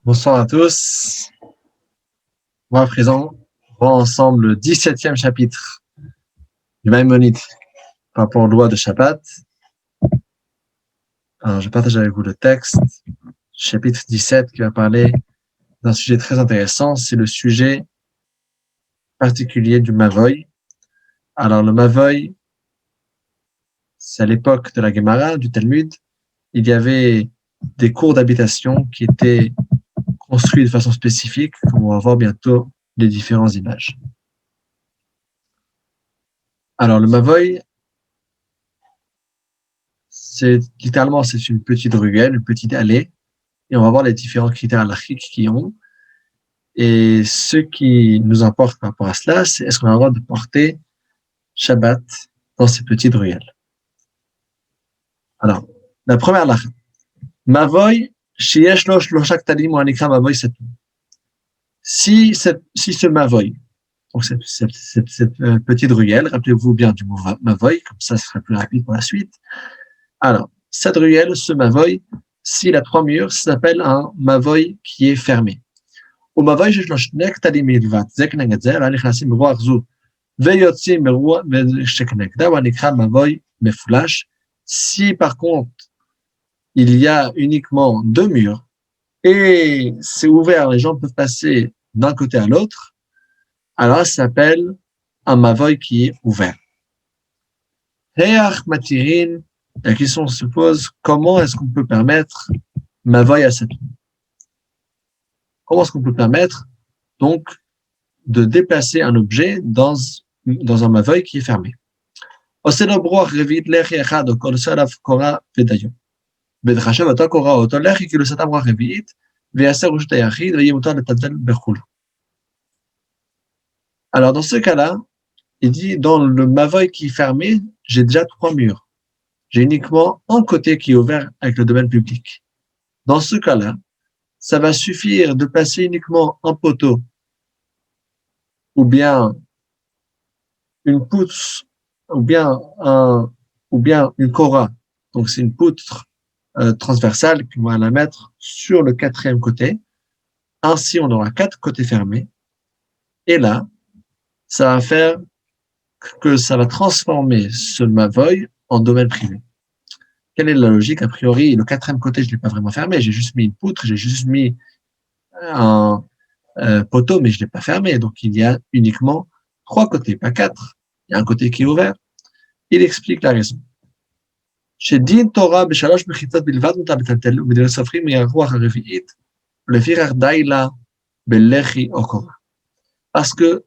Bonsoir à tous. Moi, à présent, on voit ensemble le 17e chapitre du Maïmonide par rapport aux lois de Shabbat. Alors, je partage avec vous le texte, chapitre 17, qui va parler d'un sujet très intéressant. C'est le sujet particulier du Mavoy. Alors, le Mavoy, c'est à l'époque de la Gemara, du Talmud. Il y avait des cours d'habitation qui étaient construits de façon spécifique, comme on va voir bientôt les différentes images. Alors, le Mavoy, c'est une petite ruelle, une petite allée, et on va voir les différents critères halachiques qu'ils ont. Et ce qui nous importe par rapport à cela, c'est est-ce qu'on a le droit de porter Shabbat dans ces petites ruelles. Alors, la première halakha. Mavoy, sheyesh lo shlosha ktalim ou anikra mavoy setou. Si ce mavoy, donc cette petite ruelle, rappelez-vous bien du mot mavoy, comme ça sera plus rapide pour la suite. Alors, cette ruelle, ce mavoy, s'il a 3 murs, ça s'appelle un mavoy qui est fermé. ומבוי שיש לו שני כתלים מלבד, זה כנגד זה, לא נכנסים ברוח זו, ויוצאים ברוח שכנגדה, הוא נקרא מבוי מפולש. Si par contre, il y a uniquement 2 murs, et c'est ouvert, les gens peuvent passer d'un côté à l'autre, alors ça s'appelle un mavoy qui est ouvert. Heach matirin, la question se pose, comment est-ce qu'on peut permettre mavoy à cette Comment est-ce qu'on peut permettre donc de déplacer un objet dans un mavoy qui est fermé? Alors dans ce cas-là, il dit dans le mavoy qui est fermé, j'ai déjà 3 murs. J'ai uniquement un côté qui est ouvert avec le domaine public. Dans ce cas-là, ça va suffire de placer uniquement un poteau ou bien une poutre ou bien une kora. Donc c'est une poutre transversale qu'on va la mettre sur le 4e côté. Ainsi, on aura 4 côtés fermés. Et là, ça va faire que ça va transformer ce mavoy en domaine privé. Quelle est la logique? A priori, le 4e côté, je l'ai pas vraiment fermé. J'ai juste mis une poutre, j'ai juste mis un poteau, mais je l'ai pas fermé. Donc, il y a uniquement 3 côtés, pas 4. Il y a un côté qui est ouvert. Il explique la raison. Chez Din Torah, Beshalosh Bechitzot Bilvad, Mutar Betaltel, Ubedel Sofrim, Yaruach Harevi'it, le Firar Daila, Belechi Okora. Parce que,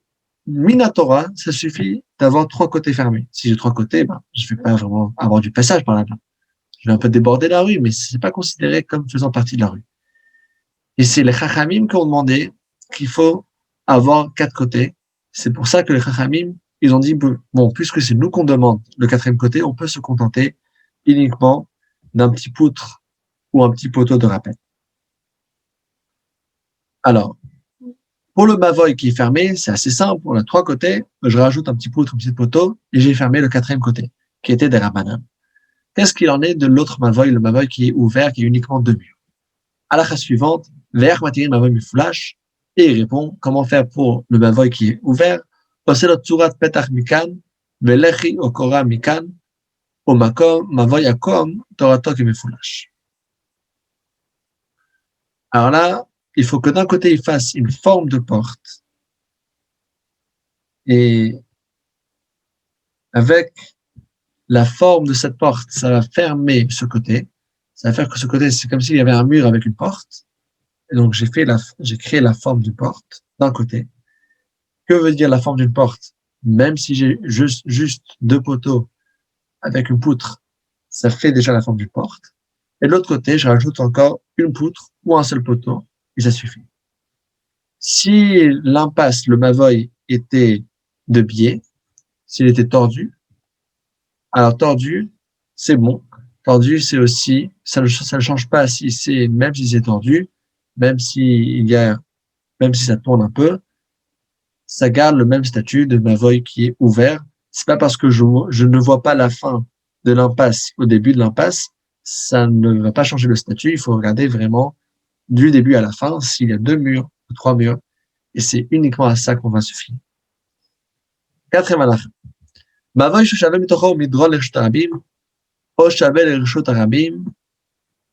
Minatora, ça suffit d'avoir 3 côtés fermés. Si j'ai 3 côtés, ben, je vais pas vraiment avoir du passage par là-bas. Je vais un peu déborder la rue, mais c'est pas considéré comme faisant partie de la rue. Et c'est les Chachamim qui ont demandé qu'il faut avoir 4 côtés. C'est pour ça que les Chachamim, ils ont dit, bon, puisque c'est nous qu'on demande le 4e côté, on peut se contenter uniquement d'un petit poutre ou un petit poteau de rappel. Alors, pour le mavoy qui est fermé, c'est assez simple. On a 3 côtés. Je rajoute un petit poutre, un petit poteau, et j'ai fermé le 4e côté, qui était des Rabbanan. Qu'est-ce qu'il en est de l'autre mavoy, le mavoy qui est ouvert, qui est uniquement 2 murs? À la suivante, vers matirin mavoy miflash, et il répond comment faire pour le mavoy qui est ouvert. Passer le tsurat petach mikan, velechi okora mikan, au makom mavoy akom torato qui miflash. Alors là, il faut que d'un côté il fasse une forme de porte, et avec la forme de cette porte, ça va fermer ce côté. Ça va faire que ce côté, c'est comme s'il y avait un mur avec une porte. Et donc, j'ai créé la forme d'une porte d'un côté. Que veut dire la forme d'une porte? Même si j'ai juste 2 poteaux avec une poutre, ça fait déjà la forme d'une porte. Et de l'autre côté, je rajoute encore une poutre ou un seul poteau, et ça suffit. Si l'impasse, le mavoy, était de biais, s'il était tordu, alors tordu, c'est bon. Tordu, c'est aussi, ça ne change pas même si c'est tordu, même si ça tourne un peu, ça garde le même statut de mavoy qui est ouvert. C'est pas parce que je ne vois pas la fin de l'impasse au début de l'impasse, ça ne va pas changer le statut. Il faut regarder vraiment du début à la fin, s'il y a 2 murs ou 3 murs, et c'est uniquement à ça qu'on va se fier. Quatrième halakha. Mavoi shoshavel mitocho midron lirshut harabim, o shavel lirshut harabim,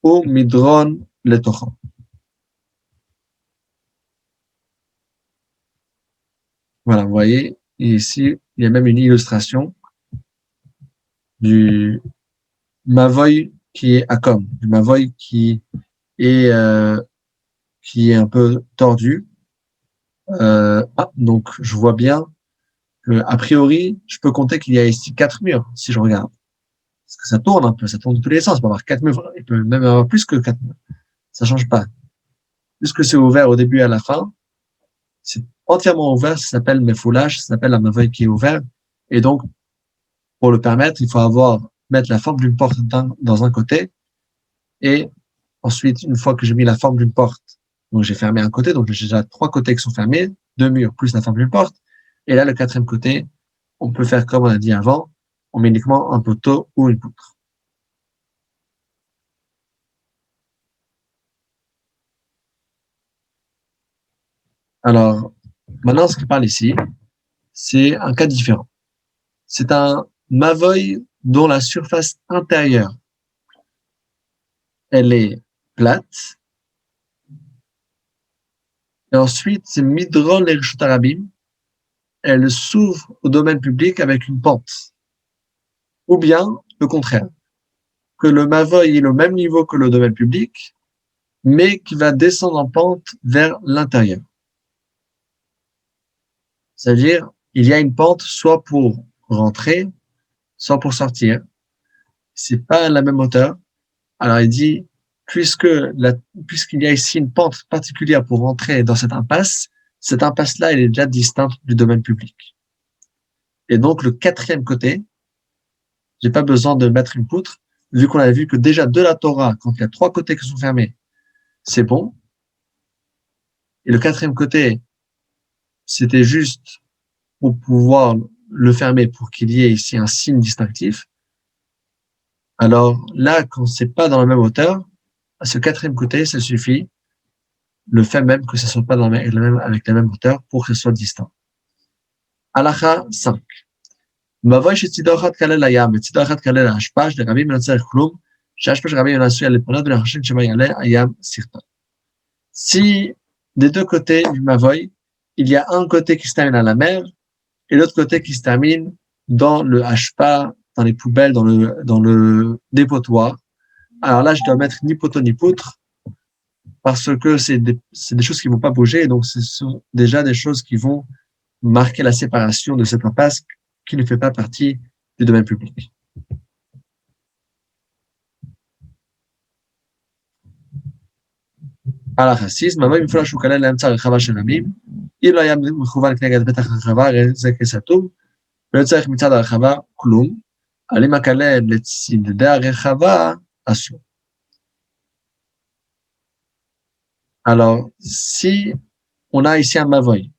ou midron letocho. Voilà, vous voyez, ici, il y a même une illustration du Mavoy qui est Akom, du Mavoy est, euh, qui est un peu tordu. Donc, je vois bien que, a priori, je peux compter qu'il y a ici 4 murs, si je regarde. Parce que ça tourne un peu, ça tourne de tous les sens. Il peut y avoir 4 murs, il peut même avoir plus que 4 murs. Ça change pas. Puisque c'est ouvert au début et à la fin, c'est entièrement ouvert, ça s'appelle Mefoulage, ça s'appelle un Mavoy qui est ouvert. Et donc, pour le permettre, il faut mettre la forme d'une porte dans un côté. Et ensuite, une fois que j'ai mis la forme d'une porte, donc j'ai fermé un côté, donc j'ai déjà 3 côtés qui sont fermés, 2 murs plus la forme d'une porte. Et là, le quatrième côté, on peut faire comme on a dit avant, on met uniquement un poteau ou une poutre. Alors, maintenant, ce qu'il parle ici, c'est un cas différent. C'est un Mavoy dont la surface intérieure, elle est plate. Et ensuite, c'est Midron et Arabim, elle s'ouvre au domaine public avec une pente. Ou bien, le contraire, que le Mavoy est au même niveau que le domaine public, mais qui va descendre en pente vers l'intérieur. C'est-à-dire, il y a une pente soit pour rentrer, soit pour sortir. C'est pas la même hauteur. Alors il dit, puisqu'il y a ici une pente particulière pour rentrer dans cette impasse-là, elle est déjà distincte du domaine public. Et donc le quatrième côté, j'ai pas besoin de mettre une poutre, vu qu'on a vu que déjà de la Torah, quand il y a 3 côtés qui sont fermés, c'est bon. Et le quatrième côté, c'était juste pour pouvoir le fermer pour qu'il y ait ici un signe distinctif. Alors là, quand c'est pas dans la même hauteur, à ce quatrième côté, ça suffit, le fait même que ça soit pas avec la même hauteur pour que ce soit distinct. Halakha 5. מבוי שצידו אחד כלל לים וצידו אחד כלל ההשפעה שלרבים לא צריך כלום, שההשפעה של רבים אינה עשויה לפנות ולחשים שבה יעלה הים סרטון. Si des 2 côtés du Mavoy, il y a un côté qui se termine à la mer et l'autre côté qui se termine dans le hashpa, dans les poubelles, dans le dépotoir. Alors là, je dois mettre ni poteau ni poutre parce que c'est des choses qui vont pas bouger. Donc, ce sont déjà des choses qui vont marquer la séparation de cette impasse qui ne fait pas partie du domaine public. הלכה 6, מבוי מפורש שהוא כלל לאמצע הרחבה של עמים, אם לא היה מכוון כנגד פתח הרחבה, זה כסתום, ולא צריך מצד הרחבה כלום, אבל אם הכלל לצדדי הרחבה, אסור. Alors, si on a ici un Mavoy,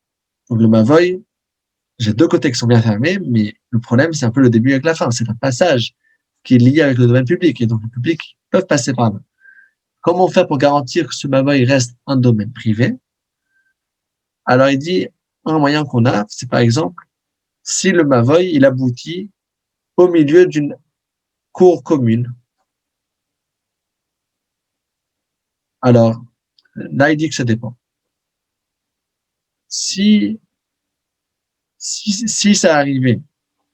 donc le Mavoy, j'ai 2 côtés qui sont bien fermés, mais le problème, c'est un peu le début avec la fin. C'est un passage qui est lié avec le domaine public, et donc le public peut passer par là. Comment faire pour garantir que ce Mavoy reste un domaine privé? Alors, il dit, un moyen qu'on a, c'est par exemple, si le Mavoy, il aboutit au milieu d'une cour commune. Alors, là, il dit que ça dépend. Si ça arrivait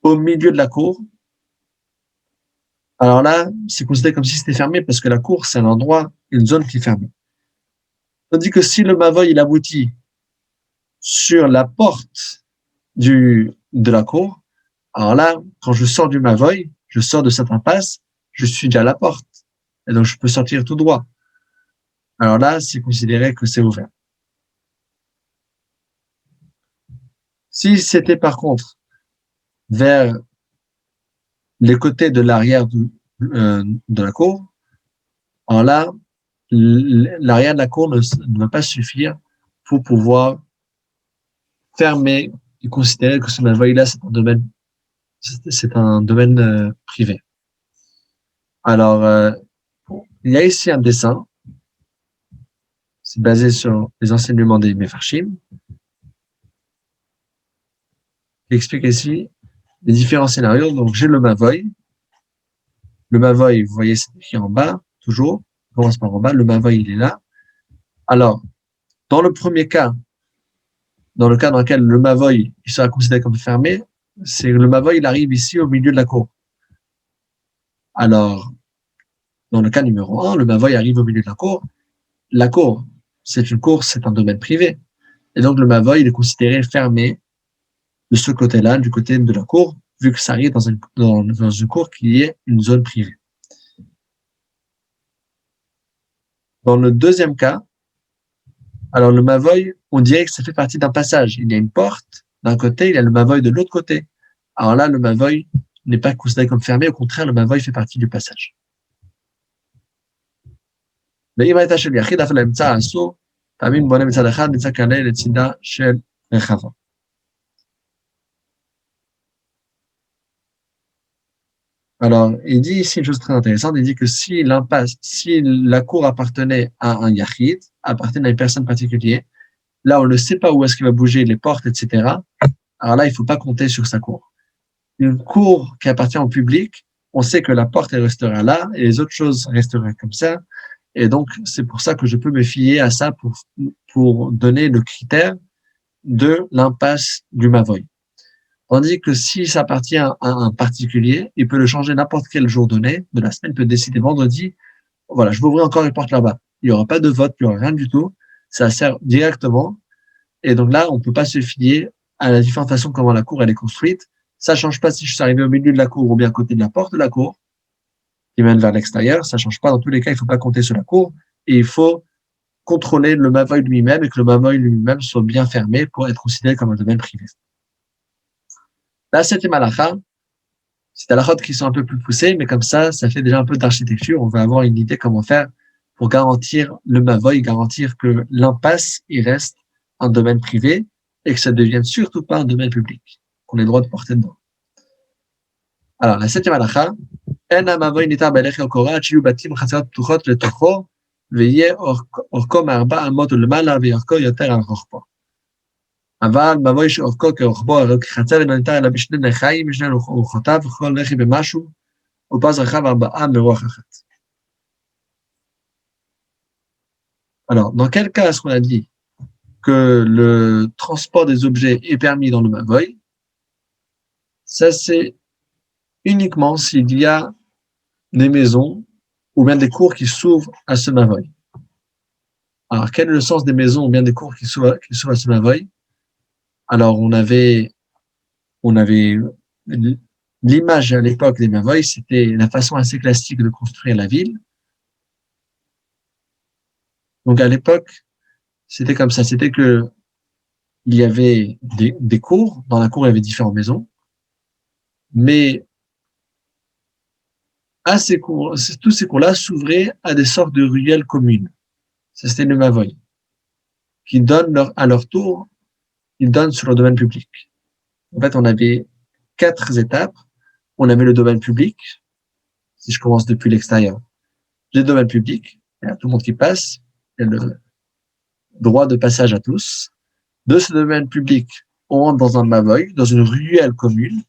au milieu de la cour, alors là, c'est considéré comme si c'était fermé parce que la cour, c'est un endroit, une zone qui est fermée. Tandis que si le Mavoy, il aboutit sur la porte de la cour, alors là, quand je sors du Mavoy, je sors de cette impasse, je suis déjà à la porte. Et donc, je peux sortir tout droit. Alors là, c'est considéré que c'est ouvert. Si c'était par contre vers les côtés de l'arrière de la cour, alors là, l'arrière de la cour ne va pas suffire pour pouvoir fermer et considérer que ce Mavoy-là, c'est un domaine privé. Alors, il y a ici un dessin c'est basé sur les enseignements des Mefarshim, qui explique ici les différents scénarios. Donc, j'ai le Mavoy. Le Mavoy, vous voyez, c'est écrit en bas, toujours. On commence par en bas. Le Mavoy, il est là. Alors, dans le premier cas, dans le cas dans lequel le Mavoy, il sera considéré comme fermé, c'est le Mavoy, il arrive ici au milieu de la cour. Alors, dans le cas numéro 1, le Mavoy arrive au milieu de la cour. La cour, c'est une cour, c'est un domaine privé. Et donc, le Mavoy, il est considéré fermé de ce côté-là, du côté de la cour, vu que ça arrive dans une cour qui est une zone privée. Dans le deuxième cas, alors le Mavoy, on dirait que ça fait partie d'un passage. Il y a une porte d'un côté, il y a le Mavoy de l'autre côté. Alors là, le Mavoy n'est pas considéré comme fermé, au contraire, le Mavoy fait partie du passage. ואם הייתה של יחיד, אף לאמצע אסור, פעמים בונה מצד אחד, מצד כלה לצידה של רחבה. Alors, il dit ici une chose très intéressante, il dit que si la cour appartenait à un yachid, appartenait à une personne particulière, là, on ne sait pas où est-ce qu'il va bouger les portes, etc. Alors là, il ne faut pas compter sur sa cour. Une cour qui appartient au public, on sait que la porte, elle restera là, et les autres choses resteraient comme ça. Et donc, c'est pour ça que je peux me fier à ça pour donner le critère de l'impasse du Mavoy. Tandis que si ça appartient à un particulier, il peut le changer n'importe quel jour donné de la semaine, il peut décider vendredi, voilà, je vais ouvrir encore une porte là-bas. Il n'y aura pas de vote, il n'y aura rien du tout. Ça sert directement. Et donc là, on ne peut pas se fier à la différente façon comment la cour elle est construite. Ça ne change pas si je suis arrivé au milieu de la cour ou bien à côté de la porte de la cour qui mène vers l'extérieur. Ça ne change pas. Dans tous les cas, il ne faut pas compter sur la cour. Et il faut contrôler le Mavoy lui-même et que le Mavoy lui-même soit bien fermé pour être considéré comme un domaine privé. La septième halakha, c'est des halakhot qui sont un peu plus poussés, mais comme ça fait déjà un peu d'architecture. On va avoir une idée comment faire pour garantir le Mavoy, garantir que l'impasse, il reste un domaine privé et que ça ne devienne surtout pas un domaine public, qu'on ait le droit de porter dedans. Alors, la septième halakha, אין המבוי ניתן בהלך הקורה עד שיהיו בתים חצרות פתוחות לתוכו ויהיה אורכו מ4 אמות ולמעלה ואורכו יותר על רוחבו. אבל מבוי שאורכו כרוחבו חצר אינו ניתן אלא בשני נחיים משני רוחותיו וכל לחי במשהו ופז רחב 4 מרוח אחת. Alors, dans quel cas est-ce qu'on a dit que le transport des objets est permis dans le Mavoy? Ça, c'est uniquement s'il y a des maisons ou bien des cours qui s'ouvrent à ce Mavoy. Alors, quel est le sens des maisons ou bien des cours qui s'ouvrent à ce Mavoy? Alors, on avait l'image à l'époque des Mavoy, c'était la façon assez classique de construire la ville. Donc, à l'époque, c'était comme ça. C'était que il y avait des cours. Dans la cour, il y avait différentes maisons. Mais tous ces cours-là s'ouvraient à des sortes de ruelles communes. Ça, c'était le Mavoy, qui donnent à leur tour, ils donnent sur le domaine public. En fait, on avait 4 étapes. On avait le domaine public. Si je commence depuis l'extérieur, j'ai le domaine public. Il y a tout le monde qui passe. Il y a le droit de passage à tous. De ce domaine public, on rentre dans un Mavoy, dans une ruelle commune.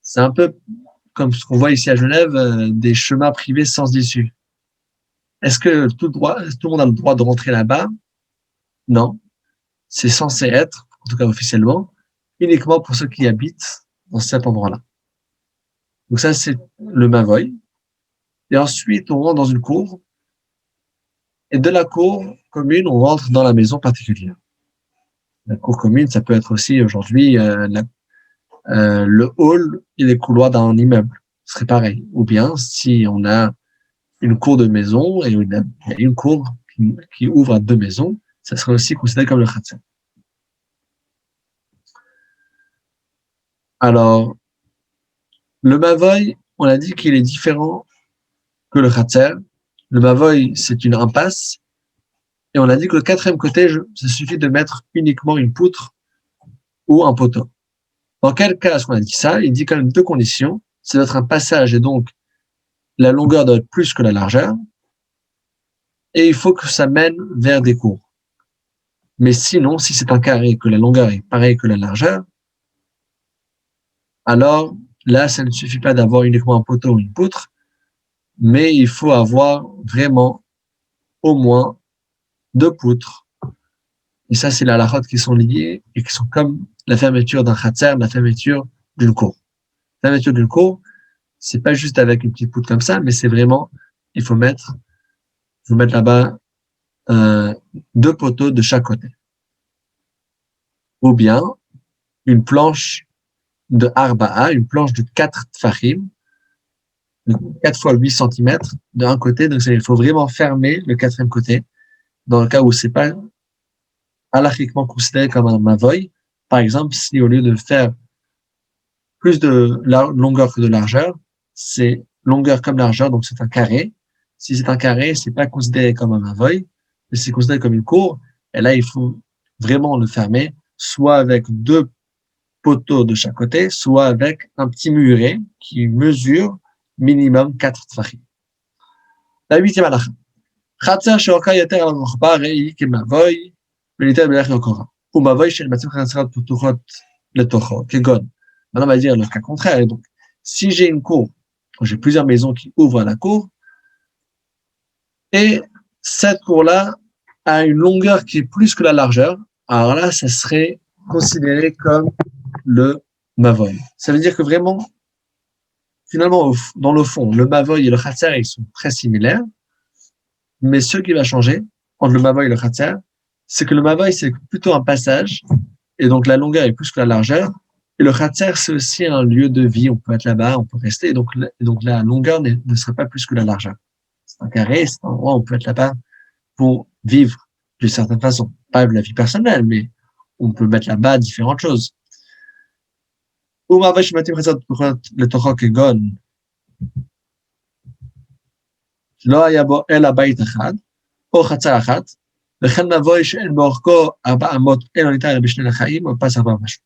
C'est un peu comme ce qu'on voit ici à Genève, des chemins privés sans issue. Est-ce que tout le monde a le droit de rentrer là-bas? Non. C'est censé être, en tout cas officiellement, uniquement pour ceux qui habitent dans cet endroit-là. Donc ça, c'est le Mavoy. Et ensuite, on rentre dans une cour. Et de la cour commune, on rentre dans la maison particulière. La cour commune, ça peut être aussi aujourd'hui le hall et les couloirs d'un immeuble. Ce serait pareil. Ou bien, si on a une cour de maison et une cour qui ouvre à 2 maisons, ça serait aussi considéré comme le khatser. Alors, le Mavoy, on a dit qu'il est différent que le khatser. Le Mavoy, c'est une impasse. Et on a dit que le 4e côté, ça suffit de mettre uniquement une poutre ou un poteau. Dans quel cas est-ce qu'on a dit ça? Il dit quand même 2 conditions. C'est d'être un passage et donc la longueur doit être plus que la largeur. et il faut que ça mène vers des cours. Mais sinon, si c'est un carré, que la longueur est pareille que la largeur, alors là, ça ne suffit pas d'avoir uniquement un poteau ou une poutre, mais il faut avoir vraiment au moins 2 poutres. Et ça, c'est la halachot qui sont liées et qui sont comme la fermeture d'un khatser, la fermeture d'une cour. La fermeture d'une cour, c'est pas juste avec une petite poutre comme ça, mais c'est vraiment, il faut mettre là-bas 2 poteaux de chaque côté. Ou bien une planche de arba'a, une planche de 4 tfachim, 4 fois 8 centimètres d'un côté. Donc, il faut vraiment fermer le quatrième côté. Dans le cas où c'est pas halachiquement considéré comme un mavoy, par exemple, si au lieu de faire plus de longueur que de largeur, c'est longueur comme largeur, donc c'est un carré. Si c'est un carré, c'est pas considéré comme un mavoy, mais c'est considéré comme une cour. Et là, il faut vraiment le fermer, soit avec 2 poteaux de chaque côté, soit avec un petit muret qui mesure minimum 4 tfachim. La 8e halakha. חצר שאורכה יותר על הרוחבה הרי היא כמבוי וניתן בדרך לקורה. ומבוי של מצבים חצרות פתוחות לתוכו, כגון. Maintenant, on va dire le cas contraire. Et donc, si j'ai une cour, j'ai plusieurs maisons qui ouvrent à la cour, et cette cour-là a une longueur qui est plus que la largeur, alors là, ça serait considéré comme le mavoy. Ça veut dire que vraiment, finalement, dans le fond, le mavoy et le khatser, ils sont très similaires, mais ce qui va changer entre le mavoy et le khatser, c'est que le mavoy, c'est plutôt un passage, et donc la longueur est plus que la largeur, et le khatser, c'est aussi un lieu de vie, on peut être là-bas, on peut rester, et donc la longueur ne serait pas plus que la largeur. C'est un carré, c'est un endroit où on peut être là-bas pour vivre d'une certaine façon. Pas de la vie personnelle, mais on peut mettre là-bas différentes choses. ומהווה שמתאים חצר לתוכו כגון לא היה בו אלא בית אחד, או חצר אחת, וכן מבוי שאין באורכו 4 אמות, אלא ניתן בשני לחיים, או פס 4 משהו.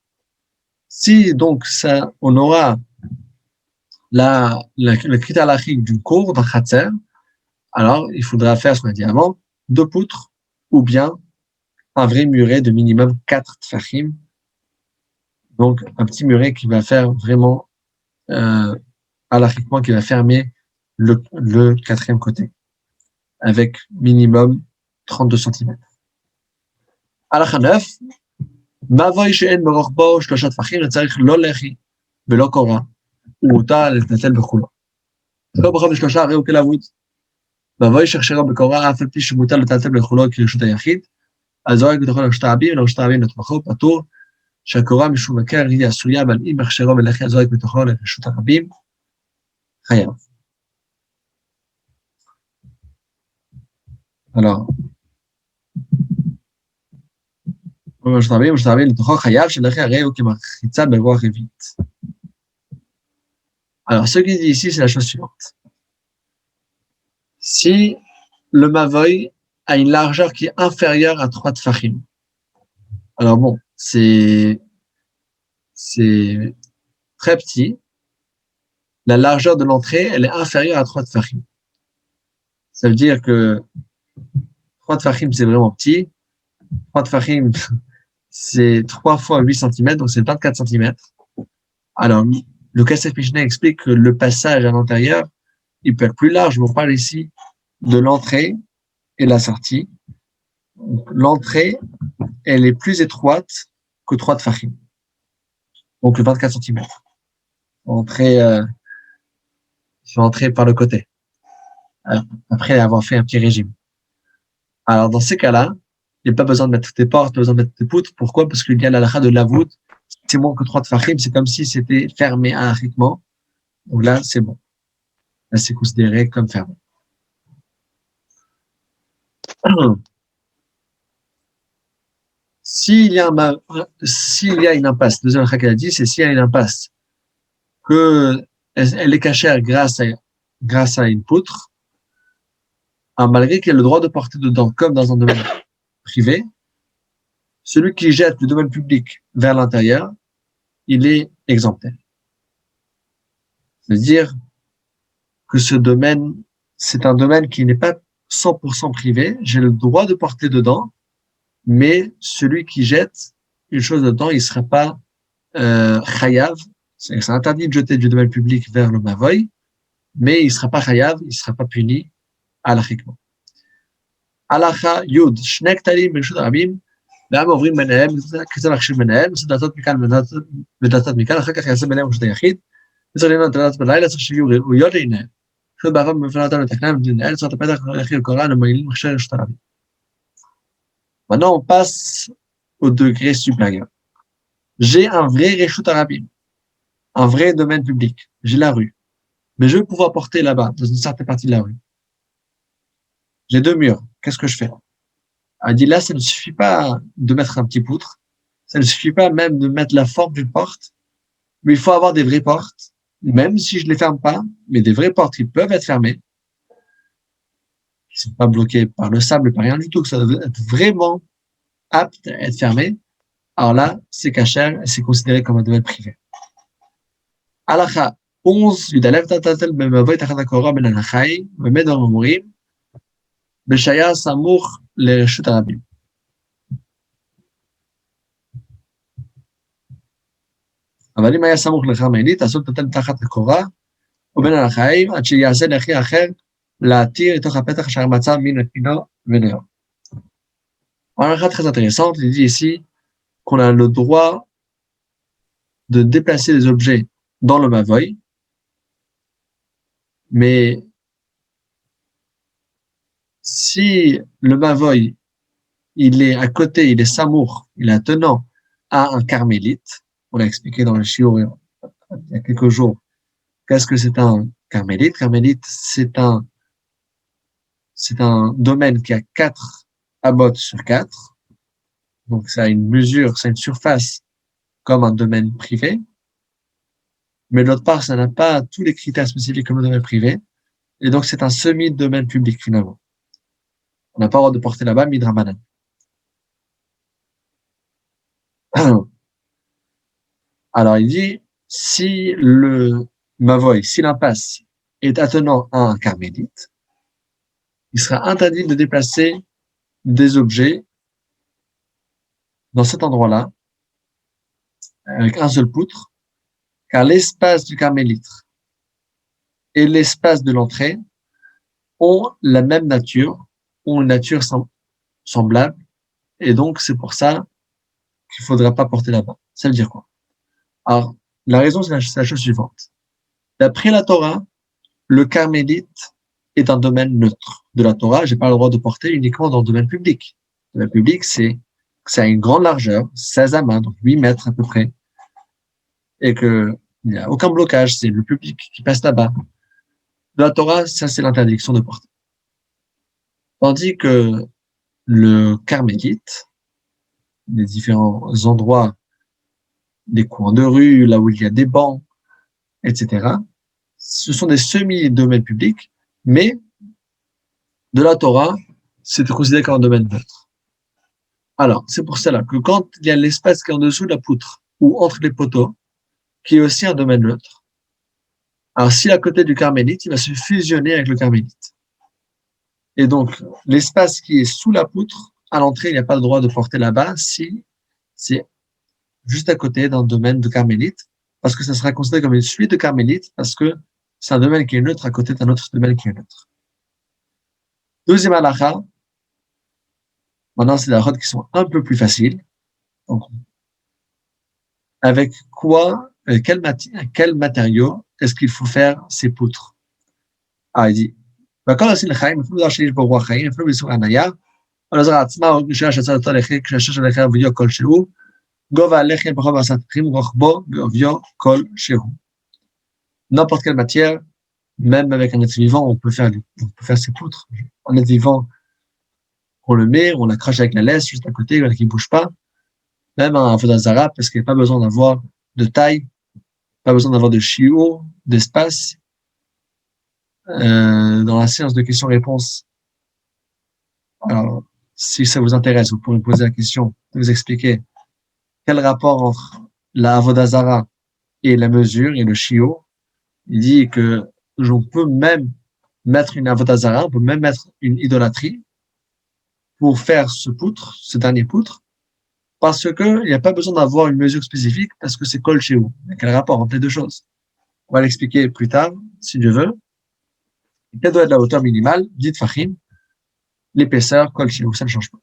Si donc ça, on aura le critère halachique d'une cour, d'un khatser, alors il faudra faire ce qu'on a dit avant, 2 poutres, ou bien un vrai muret de minimum 4 tfachim, donc un petit muret qui va faire vraiment halachiquement, qui va fermer le quatrième côté, avec minimum 32 cm. הלכה 9, מבוי שאין ברוחבו 3 טפחים, צריך לא לחי ולא קורה, ומותר לטלטל בכולו. לא ברוחב ל3, הרי הוא כלבוד. מבוי שהכשרו בקורה, אף על פי שמותר לטלטל בכולו כרשות היחיד, אז זורק בתוכו לרשות הרבים, לרשות הרבים לטבחו, פטור, שהקורה משום הכר היא עשויה, אבל אם הכשרו ולחי, אז זורק בתוכו לרשות הרבים, חייב. Alors, alors, ce qu'il dit ici, c'est la chose suivante. Si le mavoy a une largeur qui est inférieure à 3 tfachim, alors bon, c'est très petit. La largeur de l'entrée, elle est inférieure à 3 tfachim. Ça veut dire que 3 tfachim, c'est vraiment petit. 3 tfachim, c'est 3 fois 8 cm, donc c'est 24 cm. Alors, le Kesef Mishneh explique que le passage à l'intérieur, il peut être plus large. On parle ici de l'entrée et la sortie. L'entrée, elle est plus étroite que 3 tfachim. Donc, le 24 cm. Je vais entrer par le côté. Après avoir fait un petit régime. Alors, dans ces cas-là, il n'y a pas besoin de mettre des portes, pas besoin de mettre des poutres. Pourquoi? Parce qu'il y a la halakha de l'avout. C'est moins que 3 tfachim, c'est comme si c'était fermé halachiquement. Donc là, c'est bon. Là, c'est considéré comme fermé. S'il y a une impasse, deuxième halakha qu'elle a dit, c'est s'il y a une impasse, elle est cachée grâce à une poutre, malgré qu'il a le droit de porter dedans, comme dans un domaine privé, celui qui jette le domaine public vers l'intérieur, il est exempté. C'est-à-dire que ce domaine, c'est un domaine qui n'est pas 100% privé, j'ai le droit de porter dedans, mais celui qui jette une chose dedans, il ne sera pas chayav. C'est interdit de jeter du domaine public vers le mavoy, mais il ne sera pas chayav, il ne sera pas puni halachiquement. Halacha yud, shnek talim ben shud rabim, והם עוברים ביניהם, כיצד להחשיב ביניהם, עושה דלתות מכאן ודלתות מכאן, אחר כך יעשה ביניהם רשות היחיד, וצריך לנהל את הדלתות בלילה, צריך שיהיו ראויות לעיניהם. פשוט בעבר במפעל אותנו לתקנם, לנהל צורת הפתח, להכיל קוראן, ומעילים מכשיר רשות הרבים. Maintenant, on passe au degré supérieur. J'ai un vrai reshut harabim, un vrai domaine public. J'ai la rue. Mais je veux pouvoir porter là-bas, dans une certaine partie de la rue. J'ai 2 murs. Qu'est-ce que je fais? Elle dit là, ça ne suffit pas de mettre un petit poutre. Ça ne suffit pas même de mettre la forme d'une porte. Mais il faut avoir des vraies portes, même si je ne les ferme pas, mais des vraies portes qui peuvent être fermées, qui ne sont pas bloquées par le sable, par rien du tout, que ça doit être vraiment apte à être fermé. Alors là, c'est kasher et c'est considéré comme un domaine privé. Halacha 11, Yudalev Tatatel Bemavoy Tachadakora Ben Anachai, Memedor Morim, Beshaya Samour לרשות הרבים. אבל אם היה סמוך לכרמלית, אסור לטלטל תחת הקורה, או בין החיים, עד שיעשה לאחי אחר להתיר לתוך הפתח אשר מצא מן הפינו ונאו. En très intéressante, il dit ici qu'on a le droit de déplacer les objets dans le mavoy, mais si le mavoy il est à côté, il est samour, il est attenant à un carmélite. On l'a expliqué dans le shiur il y a quelques jours. Qu'est-ce que c'est un carmélite? Carmélite, c'est un domaine qui a 4 abotes sur 4. Donc, ça a une mesure, ça a une surface comme un domaine privé. Mais de l'autre part, ça n'a pas tous les critères spécifiques comme le domaine privé. Et donc, c'est un semi-domaine public, finalement. On n'a pas le droit de porter là-bas, midrabanan. Alors, il dit, si le mavoy, si l'impasse est attenant à un carmélite, il sera interdit de déplacer des objets dans cet endroit-là, avec un seul poutre, car l'espace du carmélite et l'espace de l'entrée ont la même nature, ont une nature semblable, et donc c'est pour ça qu'il ne faudra pas porter là-bas. Ça veut dire quoi? Alors, la raison, c'est la chose suivante. D'après la Torah, le carmélite est un domaine neutre de la Torah. J'ai pas le droit de porter uniquement dans le domaine public. Le domaine public, ça a une grande largeur, 16 amas, donc 8 mètres à peu près, et que il n'y a aucun blocage, c'est le public qui passe là-bas. De la Torah, ça, c'est l'interdiction de porter. Tandis que le carmélite, les différents endroits, des coins de rue, là où il y a des bancs, etc., ce sont des semi-domaines publics, mais de la Torah, c'est considéré comme un domaine neutre. Alors, c'est pour cela que quand il y a l'espace qui est en dessous de la poutre ou entre les poteaux, qui est aussi un domaine neutre, alors s'il est à côté du carmélite, il va se fusionner avec le carmélite. Et donc, l'espace qui est sous la poutre, à l'entrée, il n'y a pas le droit de porter là-bas si c'est juste à côté d'un domaine de carmélite, parce que ça sera considéré comme une suite de carmélite, parce que c'est un domaine qui est neutre à côté d'un autre domaine qui est neutre. Deuxième halakha, maintenant c'est des halakhot qui sont un peu plus faciles. Donc, avec quoi, quel matériau est-ce qu'il faut faire ces poutres? Ah, il dit, וכל עושים לחיים, אפילו דבר שיש בו רוח חיים, אפילו בסוג הניה, או לעזר עצמה, או בשעה שיצא אותו לחי, כשהשש הלחי עוביו כלשהו, גובה הלחם פחות בסנטים, רוחבו ועוביו כלשהו. N'importe quelle matière, même avec un être vivant, on peut faire ces poutres. Un être vivant, on le met, on l'accroche avec la laisse juste à côté, qui ne bouge pas. Même un avodat zara, parce qu'il n'y a pas besoin d'avoir de taille, pas besoin d'avoir de chiot, d'espace. Dans la séance de questions-réponses, alors, si ça vous intéresse, vous pouvez me poser la question, vous expliquer quel rapport entre la avodat zara et la mesure et le chiot. Il dit que on peut même mettre une avodazara, on peut même mettre une idolâtrie pour faire ce dernier poutre, parce que il n'y a pas besoin d'avoir une mesure spécifique, parce que c'est kol chez vous. Il y a quel rapport entre les deux choses? On va l'expliquer plus tard, si Dieu veut. Quelle doit être la hauteur minimale? Dites Fahim, l'épaisseur, kol chez vous, ça ne change pas.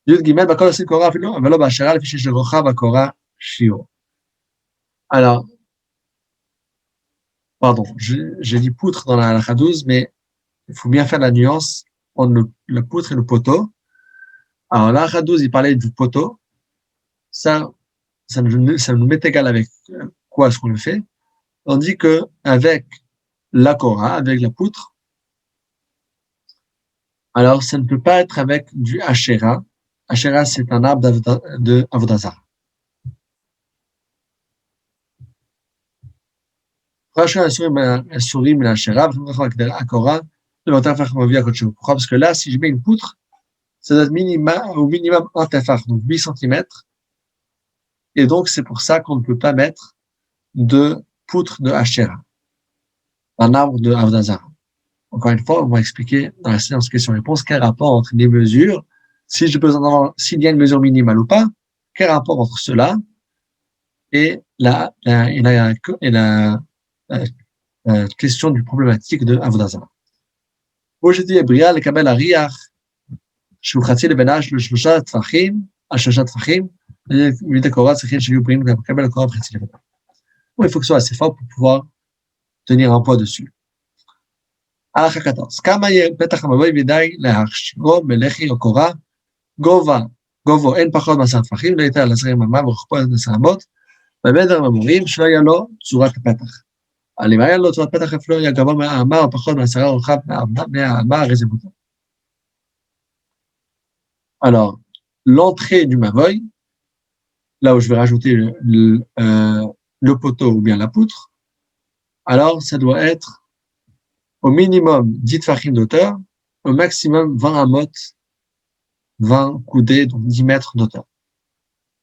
Yud Gimel, Bakol aussi Korah, Velo Bachara, le fichier Rocha, Bakora, Shio. Alors, pardon, j'ai dit poutre dans la halakha 12, mais il faut bien faire la nuance entre la poutre et le poteau. Alors, la halakha 12, il parlait du poteau. Ça nous met égal avec quoi est-ce qu'on le fait. Tandis que avec la Korah, avec la poutre, alors ça ne peut pas être avec du Asherah. Asherah, c'est un arbre d'Avodazar. Pourquoi? Parce que là, si je mets une poutre, ça doit être au minimum un tefar, donc 8 centimètres. Et donc, c'est pour ça qu'on ne peut pas mettre de poutre de Asherah, un arbre de Avodazar. Encore une fois, on va expliquer dans la séance questions-réponses quel rapport entre les mesures, si j'ai besoin d'avoir, s'il y a une mesure minimale ou pas, quel rapport entre cela et la question du problématique de Avodazara. Aujourd'hui, Bria, le Kabel Ariach, שהוא חצי לבנש לשלושה טפחים, על שלושה טפחים, ואת הקורה צריכים שיהיו בריאים לקבל הקורה בחצי לבנש. Il faut que ce soit assez fort pour pouvoir tenir un poids dessus. הלכה 14. כמה יהיה פתח המבוי ודי להכשירו בלחי או קורה, גובו אין פחות מ10 טפחים, לא יותר על 20 אמה ורוחבו 10 אמות, במדר המורים שלא יהיה לו צורת הפתח. אבל אם היה לו צורת פתח אפילו יהיה גבוה מהאמה או פחות מ10 רוחב מהאמה, הרי זה מותר. Alors, l'entrée du mavoy, là où je vais rajouter le poteau ou bien la poutre, alors ça doit être au minimum 10 tfachim d'auteur, au maximum 20 amot, 20 coudées, donc 10 mètres d'auteur.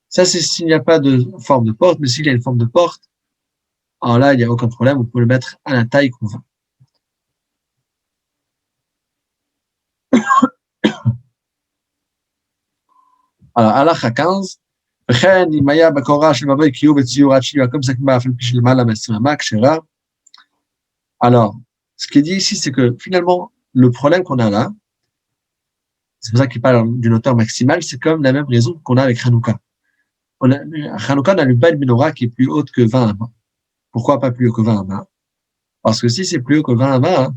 Ça, c'est s'il n'y a pas de forme de porte, mais s'il y a une forme de porte, alors là, il n'y a aucun problème, on peut le mettre à la taille qu'on veut. Alors, halakha 15, וכן אם היה בקורה של מבוי קיוב וציור עד שיוע, comme ça כמה אפילו של למעלה מ-20 כשרה. Alors, ce qui est dit ici, c'est que finalement, le problème qu'on a là, c'est pour ça qu'il parle d'une hauteur maximale, c'est comme la même raison qu'on a avec Hanouka. Hanouka n'a une belle menorah qui est plus haute que 20 amas. Pourquoi pas plus haut que 20 amas? Parce que si c'est plus haut que 20 amas,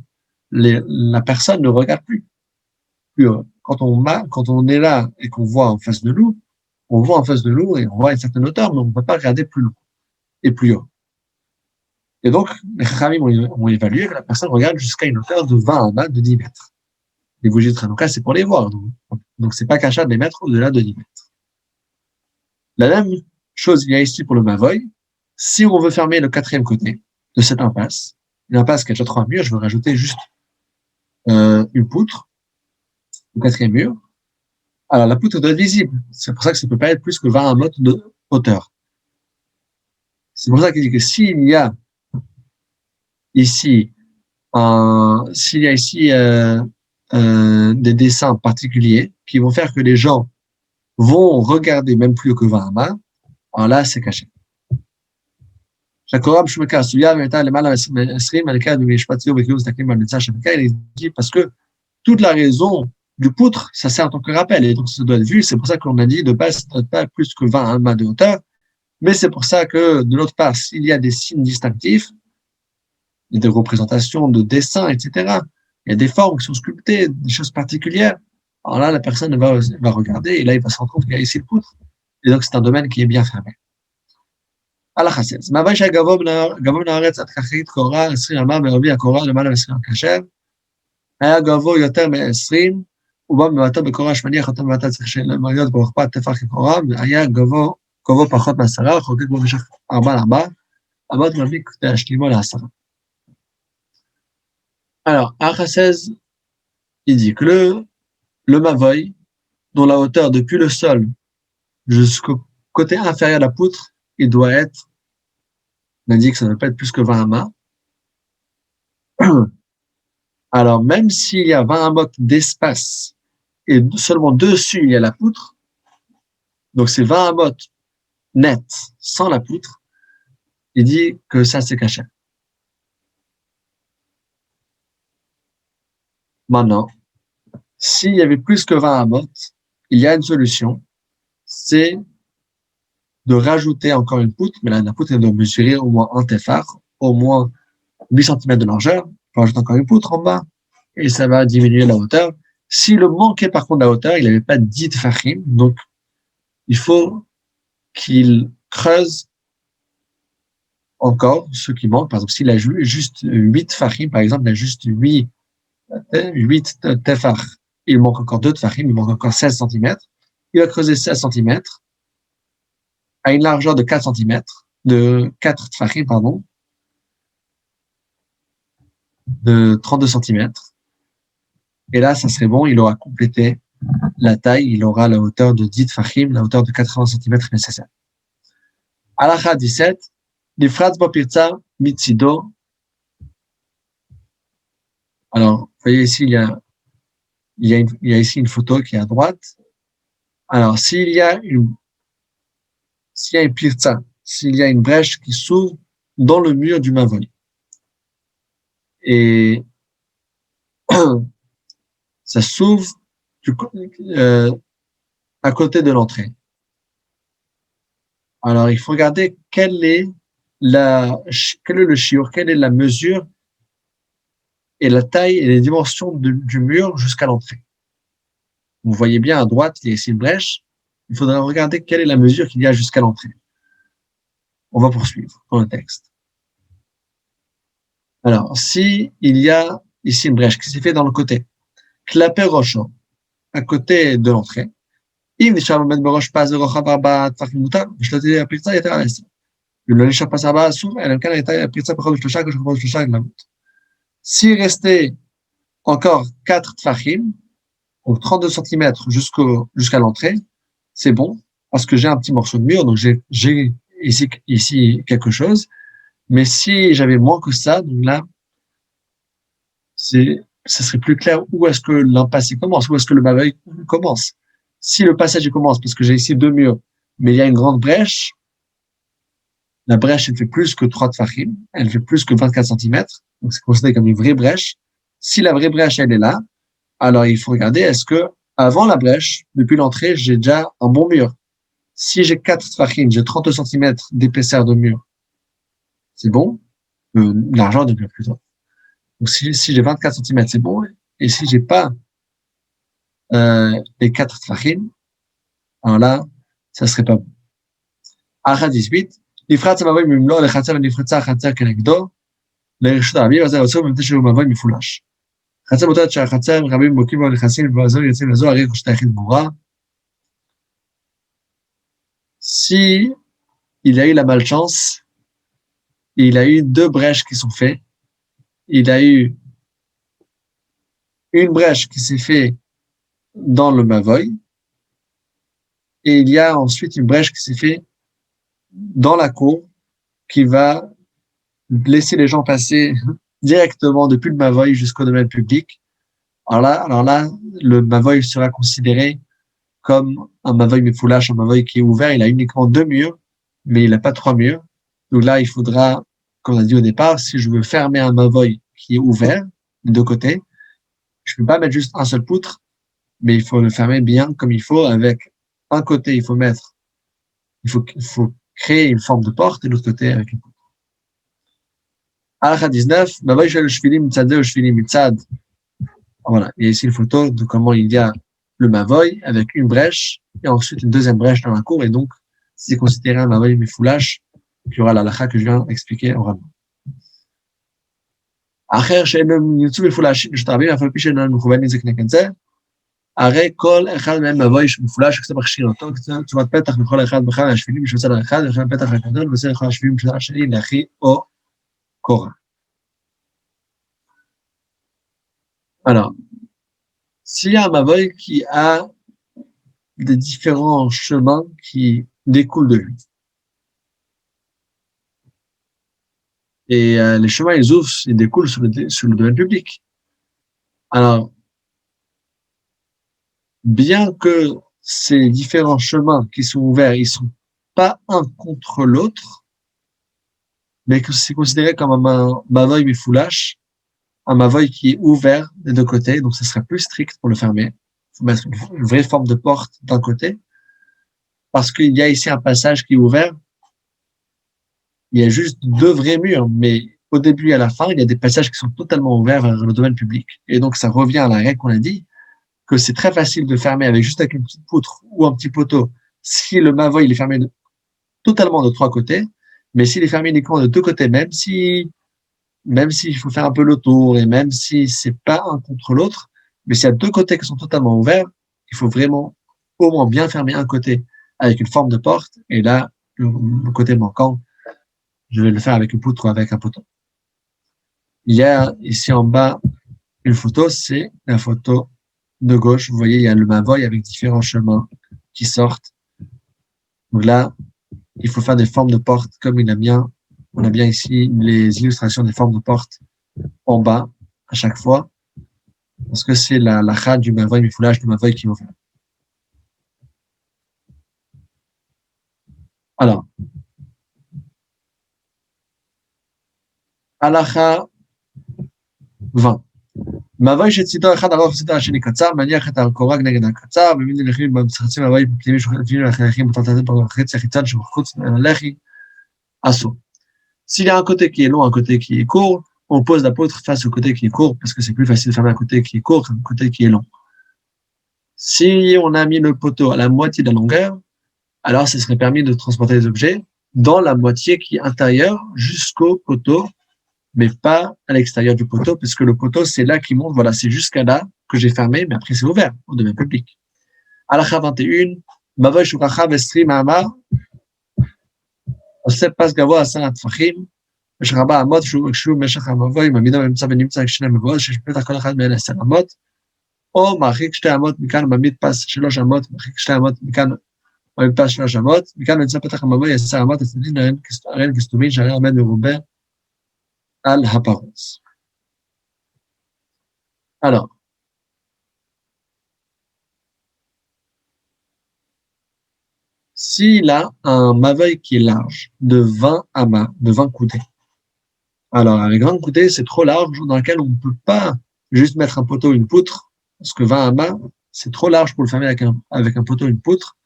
la personne ne regarde plus. Quand on est là et qu'on voit en face de nous, on voit en face de nous et on voit une certaine hauteur, mais on ne peut pas regarder plus loin et plus haut. Et donc, les Khamim ont évalué que la personne regarde jusqu'à une hauteur de 20 amas, de 10 mètres. Les bougies de Hanouka, c'est pour les voir. Donc c'est pas cachat de les mettre au-delà de 10 mètres. La même chose, il y a ici pour le Mavoy. Si on veut fermer le quatrième côté de cette impasse, une impasse qui a déjà 3 murs, je veux rajouter juste une poutre au quatrième mur. Alors, la poutre doit être visible. C'est pour ça que ça ne peut pas être plus que 20 amas de hauteur. C'est pour ça qu'il dit que s'il y a ici des dessins particuliers qui vont faire que les gens vont regarder même plus que 20 amas, alors là, c'est caché. Il dit parce que toute la raison du poutre, ça sert en tant que rappel, et donc ça doit être vu, c'est pour ça qu'on a dit de base, ça ne doit pas plus que 20 amas de hauteur, mais c'est pour ça que de l'autre part, s'il y a des signes distinctifs, il y a des représentations de dessins, etc., il y a des formes qui sont sculptées, des choses particulières, alors là, la personne va regarder, et là, il va se rendre compte qu'il y a ici le poutre, et donc c'est un domaine qui est bien fermé. הלכה 16. מהווי שהיה גבוה מן הארץ עד כחית קורה 20 אמה מרבי הקורה למעלה מ-20 כאשר היה גבוה יותר מ-20 ובא מבטו בקורה שמניח אותו מבטו צריך להיות ברוחבה טפח כקורה והיה גבוה פחות מ10 חוגג בו במשך 4 אמות מרבי להשלימו ל10. Alors, הלכה 16, il dit que le mavoy, dont la hauteur depuis le sol jusqu'au côté inférieur de la poutre, il doit être, on a dit que ça ne doit pas être plus que 20 amas. Alors, même s'il y a 20 amot d'espace et seulement dessus, il y a la poutre, donc c'est 20 amot net sans la poutre, il dit que ça, c'est caché. Maintenant, s'il y avait plus que 20 amot, il y a une solution, c'est de rajouter encore une poutre, mais là, la poutre, elle doit mesurer au moins un tefar, au moins 8 cm de largeur. Il faut rajouter encore une poutre en bas, et ça va diminuer la hauteur. S'il manquait par contre la hauteur, il n'avait pas 10 tefachim, donc il faut qu'il creuse encore ce qui manque. Par exemple, s'il a juste 8 tefachim, par exemple, il a juste 8 tefach, il manque encore 2 tefachim, il manque encore 16 cm. Il va creuser 16 cm à une largeur de 4 cm, de 4 tefachim, pardon, de 32 cm. Et là, ça serait bon, il aura complété la taille, il aura la hauteur de 10 tefachim, la hauteur de 80 cm nécessaire. Halacha 17, Nifratz bopirtza mitzido. Alors, vous voyez ici, il y a ici une photo qui est à droite. Alors, s'il y a une pirtza, s'il y a une brèche qui s'ouvre dans le mur du mavoi, et ça s'ouvre à côté de l'entrée. Alors, il faut regarder quel est le shiur, quelle est la mesure et la taille et les dimensions du mur jusqu'à l'entrée. Vous voyez bien à droite, il y a ici une brèche. Il faudra regarder quelle est la mesure qu'il y a jusqu'à l'entrée. On va poursuivre dans le texte. Alors, si il y a ici une brèche qui s'est faite dans le côté, clapé rochon, à côté de l'entrée, אם נשאר עומד בראש פס ורוחב 4 טפחים מותר, ושלטי הפרצה יתר על 10. ולא נשאר פס 4 אסור, אלא אם כן הייתה הפרצה פחות מ3 כשרוחבו 3 גלמות. S'il restait encore 4 tfachim, donc 32 cm jusqu'à l'entrée, c'est bon, parce que j'ai un petit morceau de mur, donc j'ai ici quelque chose. Mais si j'avais moins que ça, donc là, ça serait plus clair où est-ce que l'impasse commence, où est-ce que le maveuil commence. Si le passage commence, parce que j'ai ici 2 murs, mais il y a une grande brèche, la brèche, elle fait plus que 3 tfachim, elle fait plus que 24 cm, donc c'est considéré comme une vraie brèche. Si la vraie brèche, elle est là, alors il faut regarder, est-ce que avant la brèche, depuis l'entrée, j'ai déjà un bon mur. Si j'ai 4 tfachim, j'ai 30 cm d'épaisseur de mur, c'est bon, l'argent devient plus tôt. Donc si j'ai 24 cm, c'est bon, et si j'ai pas les 4 tfachim, alors là, ça serait pas bon. Halacha 18, נפרץ המבוי ממלוא לחצר ונפרצה החצר כנגדו, לרשות הרבים, וזה רצו במטה שהוא מבוי מפולש. חצר מותרת שהחצר רבים בוקים בו נכנסים ובאזור יוצאים לזו, הרי חושתה יחיד ברורה. Si il a eu la malchance, il a eu 2 brèches qui sont faites, il a eu une brèche qui s'est faite dans le mavoy, et il y a ensuite une brèche qui s'est faite dans la cour, qui va laisser les gens passer directement depuis le mavoy jusqu'au domaine public. Alors là, le mavoy sera considéré comme un mavoy mefoulash, un mavoy qui est ouvert. Il a uniquement 2 murs, mais il n'a pas 3 murs. Donc là, il faudra, comme on a dit au départ, si je veux fermer un mavoy qui est ouvert des 2 côtés, je ne peux pas mettre juste un seul poutre, mais il faut le fermer bien comme il faut. Avec un côté, il faut créer une forme de porte, et l'autre côté avec une poutre. Halacha 19, mavoy shel shvilim mitzad ze shvilim mitzad. Voilà, il y a ici une photo de comment il y a le mavoy avec une brèche et ensuite une deuxième brèche dans la cour, et donc c'est considéré un mavoy mefoulash, qui aura la halakha que je viens d'expliquer oralement. אחר שאינם יצאו מפולשים לשת הרבים, אף על פי שאינם מכוונים זה כנגד זה, הרי כל אחד מהם מבוי מפולש וכזה מכשיר אותו, תשומת פתח מכל אחד בכלל מהשבילים בשביל צד האחד, וכן פתח הגדול, וזה לכל השבילים בשביל השני, לאחי או קורא. Alors, s'il y a un mavoy qui a des différents chemins qui découlent de lui, et les chemins, ils ouvrent, ils découlent sur le domaine public. Alors, bien que ces différents chemins qui sont ouverts, ils sont pas un contre l'autre, mais que c'est considéré comme un mavoy mifoulash, un mavoy qui est ouvert des deux côtés, donc ce serait plus strict pour le fermer. Il faut mettre une vraie forme de porte d'un côté, parce qu'il y a ici un passage qui est ouvert. Il y a juste deux vrais murs, mais au début et à la fin, il y a des passages qui sont totalement ouverts vers le domaine public. Et donc, ça revient à la règle qu'on a dit, que c'est très facile de fermer avec juste avec une petite poutre ou un petit poteau si le mavoy il est fermé totalement de trois côtés, mais s'il est fermé uniquement de deux côtés, même s'il faut faire un peu le tour et même si c'est pas un contre l'autre, mais s'il y a deux côtés qui sont totalement ouverts, il faut vraiment au moins bien fermer un côté avec une forme de porte et là, le côté manquant, je vais le faire avec une poutre ou avec un poteau. Il y a ici en bas une photo, c'est la photo de gauche. Vous voyez, il y a le Mavoy avec différents chemins qui sortent. Donc là, il faut faire des formes de porte comme on a bien ici les illustrations des formes de porte en bas à chaque fois, parce que c'est la chade du Mavoy, du foulage du Mavoy qui est ouvert. Alors, Halacha 20. מבוי שצידו אחד ארוך וצידו השני קצר, מניח את הקורג נגד הקצר, ומין ללחים במשחצים מבוי פנימי שחלפים לחייכים בתלתלת בחצי החיצון שבחוץ ללחי, אסור. S'il y a un côté qui est long, un côté qui est court, on pose la poutre face au côté qui est court, parce que c'est plus facile de fermer un côté qui est court qu'un côté qui est long. Si on a mis le poteau à la moitié de la longueur, alors ce serait permis de transporter les objets dans la moitié qui est intérieure jusqu'au poteau, mais pas à l'extérieur du poteau, puisque le poteau, c'est là qui monte, voilà, c'est jusqu'à là que j'ai fermé, mais après c'est ouvert au domaine public. Halakha 21, Mavoy Shuracha Vestri Mahamar, עושה פס גבוה 10 טפחים, יש 4 אמות שהוא משך המבוי, מעמידו ונמצא ונמצא שני מבואות, שיש פתח כל אחד מאלה 10 אמות, או מרחיק 2 אמות מכאן ומעמיד פס 3 אמות, מרחיק 2 אמות מכאן ומעמיד פס 3 אמות, מכאן ונמצא פתח המבוי 10 אמות, הצדדים הראיין כסתומים, שהרי עומד מרובה על הפרוץ. Alors, s'il a un mavoy qui est large, de 20 amas, de 20 coudées, alors avec 20 coudées, c'est trop large, dans lequel on ne peut pas juste mettre un poteau, une poutre, parce que 20 amas, c'est trop large pour le fermer avec un poteau, une poutre.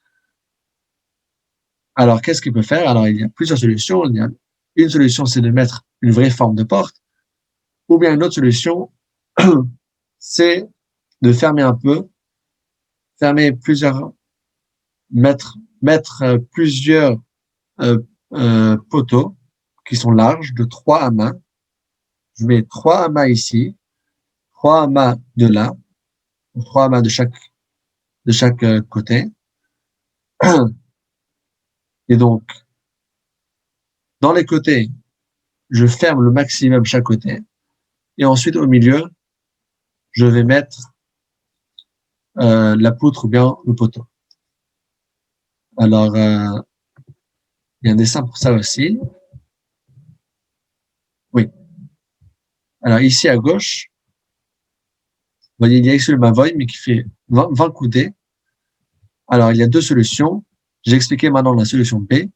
Alors, qu'est-ce qu'il peut faire? Alors, il y a plusieurs solutions. Il y a une solution, c'est de mettre une vraie forme de porte, ou bien une autre solution, c'est de fermer un peu, fermer plusieurs, mettre plusieurs poteaux qui sont larges de 3 amas. Je mets 3 amas ici, 3 amas de là, 3 amas de chaque côté. Et donc, dans les côtés, je ferme le maximum chaque côté. Et ensuite, au milieu, je vais mettre la poutre ou bien le poteau. Alors, il y a un dessin pour ça aussi. Oui. Alors, ici à gauche, vous voyez, il y a ici le Mavoy, mais qui fait 20 coudées. Alors, il y a deux solutions. J'ai expliqué maintenant la solution B.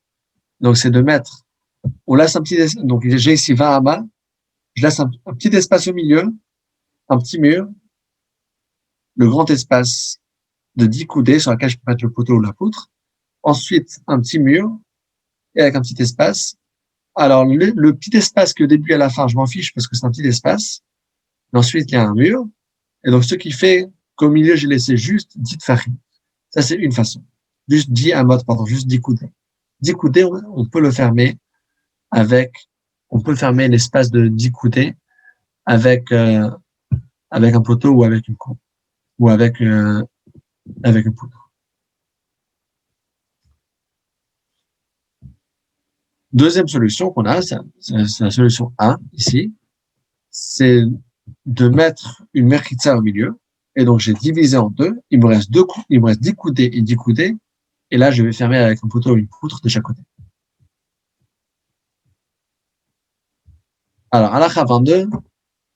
Donc, c'est de mettre, on laisse un petit, donc j'ai ici 20 amas. Je laisse un petit espace au milieu, un petit mur, le grand espace de 10 coudées sur lequel je peux mettre le poteau ou la poutre. Ensuite, un petit mur et avec un petit espace. Alors, le petit espace qui au début et à la fin, je m'en fiche parce que c'est un petit espace. Et ensuite, il y a un mur. Et donc, ce qui fait qu'au milieu, j'ai laissé juste 10 farines. Ça, c'est une façon. Juste 10 amotes, pardon, juste 10 coudées. 10 coudées, on peut le fermer on peut fermer l'espace de 10 coudées avec un poteau ou avec une coupe ou avec une poudre. Deuxième solution qu'on a, c'est la solution 1 ici, c'est de mettre une merkitsa au milieu. Et donc j'ai divisé en deux. Il me reste 10 coudées et 10 coudées. Et là, je vais fermer avec un poteau ou une poutre de chaque côté. Alors, halakha 22,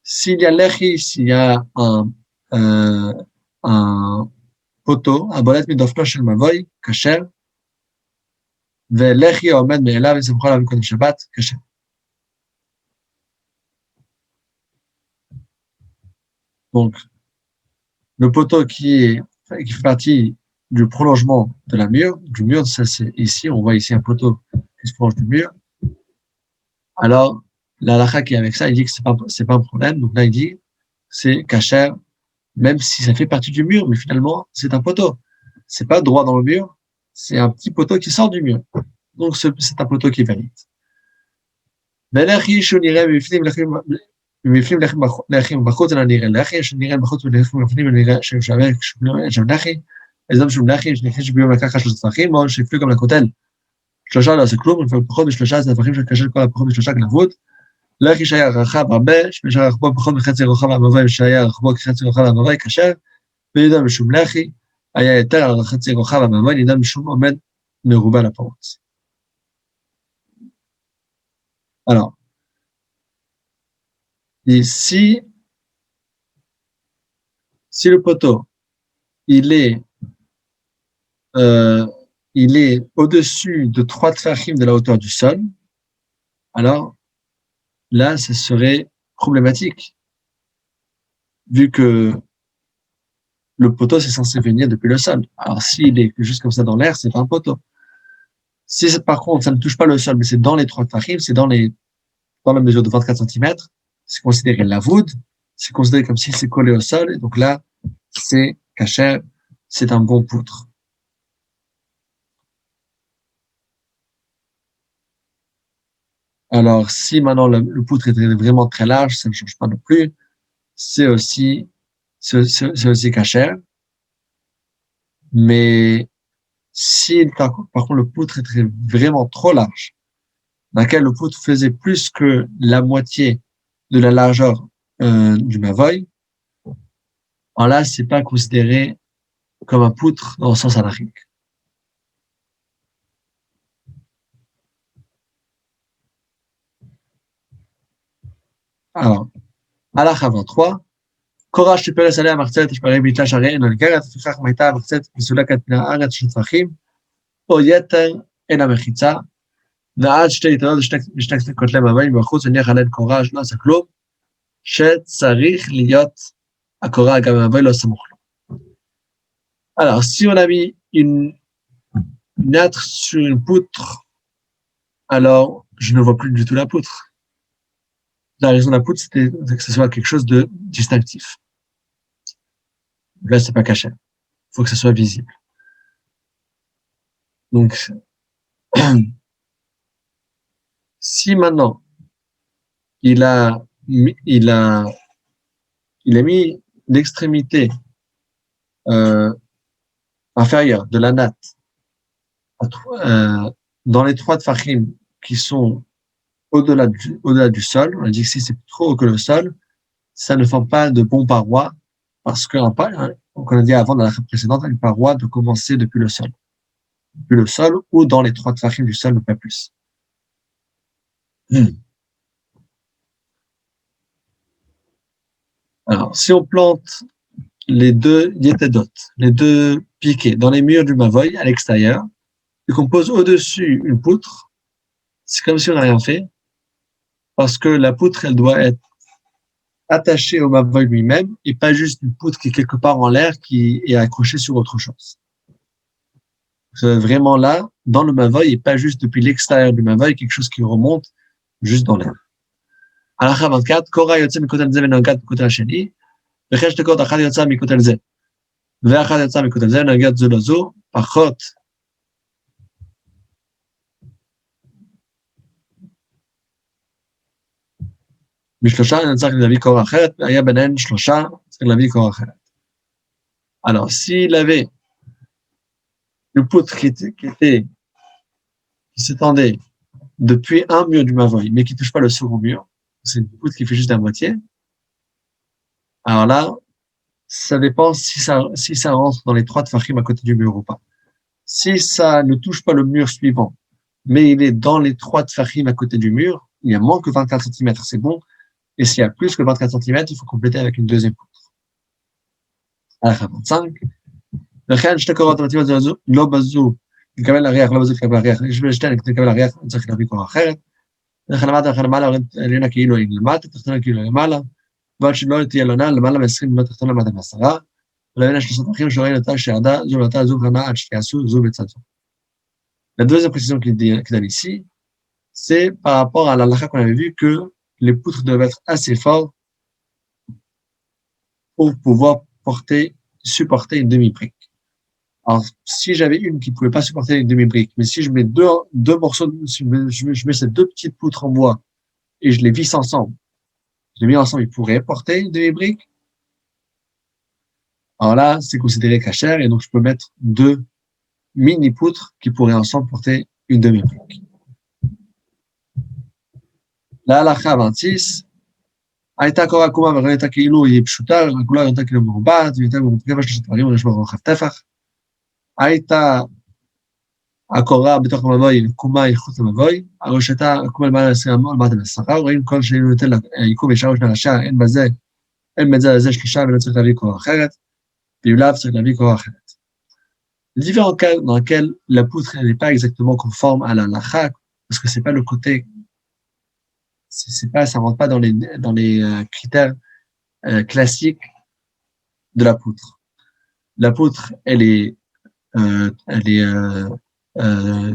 s'il y a un euh, un poteau, un bolet midofno shel mavoy, kasher, ve'lechi omed me'elav yisimcha alav kodem Shabbat, kasher. Donc, le poteau qui fait partie du prolongement de la mur, du mur, ça c'est ici, on voit ici un poteau qui se prolonge du mur. Alors, la halakha qui est avec ça, il dit que c'est pas un problème. Donc là, il dit, c'est kasher, même si ça fait partie du mur, mais finalement, c'est un poteau. C'est pas droit dans le mur, c'est un petit poteau qui sort du mur. Donc, c'est un poteau qui est valide. ולכי שהוא נראה מבפנים לחם בחוץ, אלא נראה לחי, שנראה בחוץ ולחם מבפנים, ונראה ששווה שם לחי, איזם שום לחי, שנראה שביום לקחת 3 טפחים, או שיפלו גם לכותל. 3 לא עושה כלום, לפעמים פחות מ3 זה טפחים שקשה כל הפחות מ3 גנבות. לחי שהיה רחב הרבה, שהיה רחבו פחות מחצי רוחב המבוי, שהיה רחבו כחצי רוחב המבוי, קשר, וידע משום לחי, היה יותר על חצי רוחב המבוי, נידע משום עומד מרובה לפרוץ. Alors, et si le poteau, il est au-dessus de 3 tfachim de la hauteur du sol, alors là, ce serait problématique, vu que le poteau, c'est censé venir depuis le sol. Alors, s'il est juste comme ça dans l'air, c'est pas un poteau. Si par contre, ça ne touche pas le sol, mais c'est dans les 3 tfachim, c'est dans la mesure de 24 cm, c'est considéré lavoud, c'est considéré comme si c'est collé au sol, et donc là, c'est kasher, c'est un bon poutre. Alors, si maintenant le poutre est vraiment très large, ça ne change pas non plus, c'est aussi kasher. Mais si par contre le poutre est vraiment trop large, dans lequel le poutre faisait plus que la moitié de la largeur du mavoy, alors là, c'est pas considéré comme un poutre dans le sens halachique. Alors, halakha 23, קורה שפרס עליה מחצת תשפרי ביטלה שהרי אינה ניכרת, לפיכך אם הייתה המחצת מסולקת מן הארץ של טפחים, או יתר אין המחיצה, ועד 2 יתרות ושני כותלי מבוים בחוץ, הניח עליהן קורה שלא עשה כלום, שצריך להיות הקורה גם במבוי לא סמוך לו. Alors, si on a mis une nâtre sur une poutre, alors je ne vois plus du tout la poutre. La raison de la poutre, c'était que ce soit quelque chose de distinctif. Là, c'est pas caché. Il faut que ce soit visible. Donc, si maintenant, il a mis l'extrémité inférieure de la natte dans les 3 tfachim qui sont au-delà du sol, on a dit que si c'est trop haut que le sol, ça ne forme pas de bons parois, parce que, comme on a dit avant dans la précédente, une paroi doit commencer depuis le sol. Depuis le sol ou dans les 3 tfachim du sol, mais pas plus. Alors, si on plante les 2 yetedot, les 2 piquets dans les murs du mavoy à l'extérieur, et qu'on pose au-dessus une poutre, c'est comme si on n'a rien fait, parce que la poutre, elle doit être attachée au mavoy lui-même et pas juste une poutre qui est quelque part en l'air qui est accrochée sur autre chose. C'est vraiment là, dans le mavoy, et pas juste depuis l'extérieur du mavoy, quelque chose qui remonte juste dans l'air. הלכה 24, קורה יוצא מכותל זה ונוגעת בכותל השני, וכן 2 קורות, אחת יוצאה מכותל זה, ואחת יוצאה מכותל זה, ונוגעת זו לזו, פחות משלושה, אני צריך להביא קורה אחרת, והיה ביניהן 3, צריך להביא קורה אחרת. Alors, s'il avait une poutre qui s'étendait depuis un mur du mavoy, mais qui touche pas le second mur, c'est une poutre qui fait juste la moitié, alors là, ça dépend si ça rentre dans les 3 tfachim à côté du mur ou pas. Si ça ne touche pas le mur suivant, mais il est dans les 3 tfachim à côté du mur, il y a moins que 24 cm, c'est bon. Et s'il y a plus que 24 cm, il faut compléter avec une deuxième poutre. הלכה 25, וכן שתי קורות המתאימות זו לזו, לא בזו, לקבל הריח, לא בזו לקבל הריח, יש בין שתיהן לקבל הריח, צריך להביא קורה אחרת, לכן למטה, לכן למעלה, עליונה כאילו היא למטה, תחתונה כאילו למעלה, ועד שלא תהיה עליונה, למעלה מ-20 ולא תחתונה למטה מ-10, ולבין השלושה דרכים שראינו אותה שירדה, זו ולתה, זו וחנה, עד שתיעשו, זו בצד זו. La deuxième précision qu'il donne ici, c'est par rapport à l'halakha qu'on avait vu que les poutres doivent être assez fortes pour pouvoir supporter une demi-brique. Alors, si j'avais une qui ne pouvait pas supporter une demi-brique, mais si je mets deux morceaux, si je mets ces deux petites poutres en bois et je les visse ensemble, je les mets ensemble, ils pourraient porter une demi-brique. Alors là, c'est considéré kasher et donc je peux mettre deux mini-poutres qui pourraient ensemble porter une demi-brique. La halakha 26, הייתה קורה עקומה וראיתה כאילו היא פשוטה, כולה ראיתה כאילו מרובעת, והייתה מורכבת שלושת דברים, יש בה רוחב טפח. הייתה הקורה בתוך המבוי, עקומה היא חוץ למבוי, הראשתה עקומה למעלה 20 אמות, למטה ב10, רואים כל שהיינו נותן לעיקום ישר ראש לרשע, אין בזה לזה שלושה ולא צריך להביא קורה אחרת, ואוליו צריך להביא קורה אחרת. Les différents cas dans lesquels la poutre n'est pas exactement conforme à la halakha, parce que c'est pas le côté, ça rentre pas dans les critères classiques de la poutre. La poutre, elle est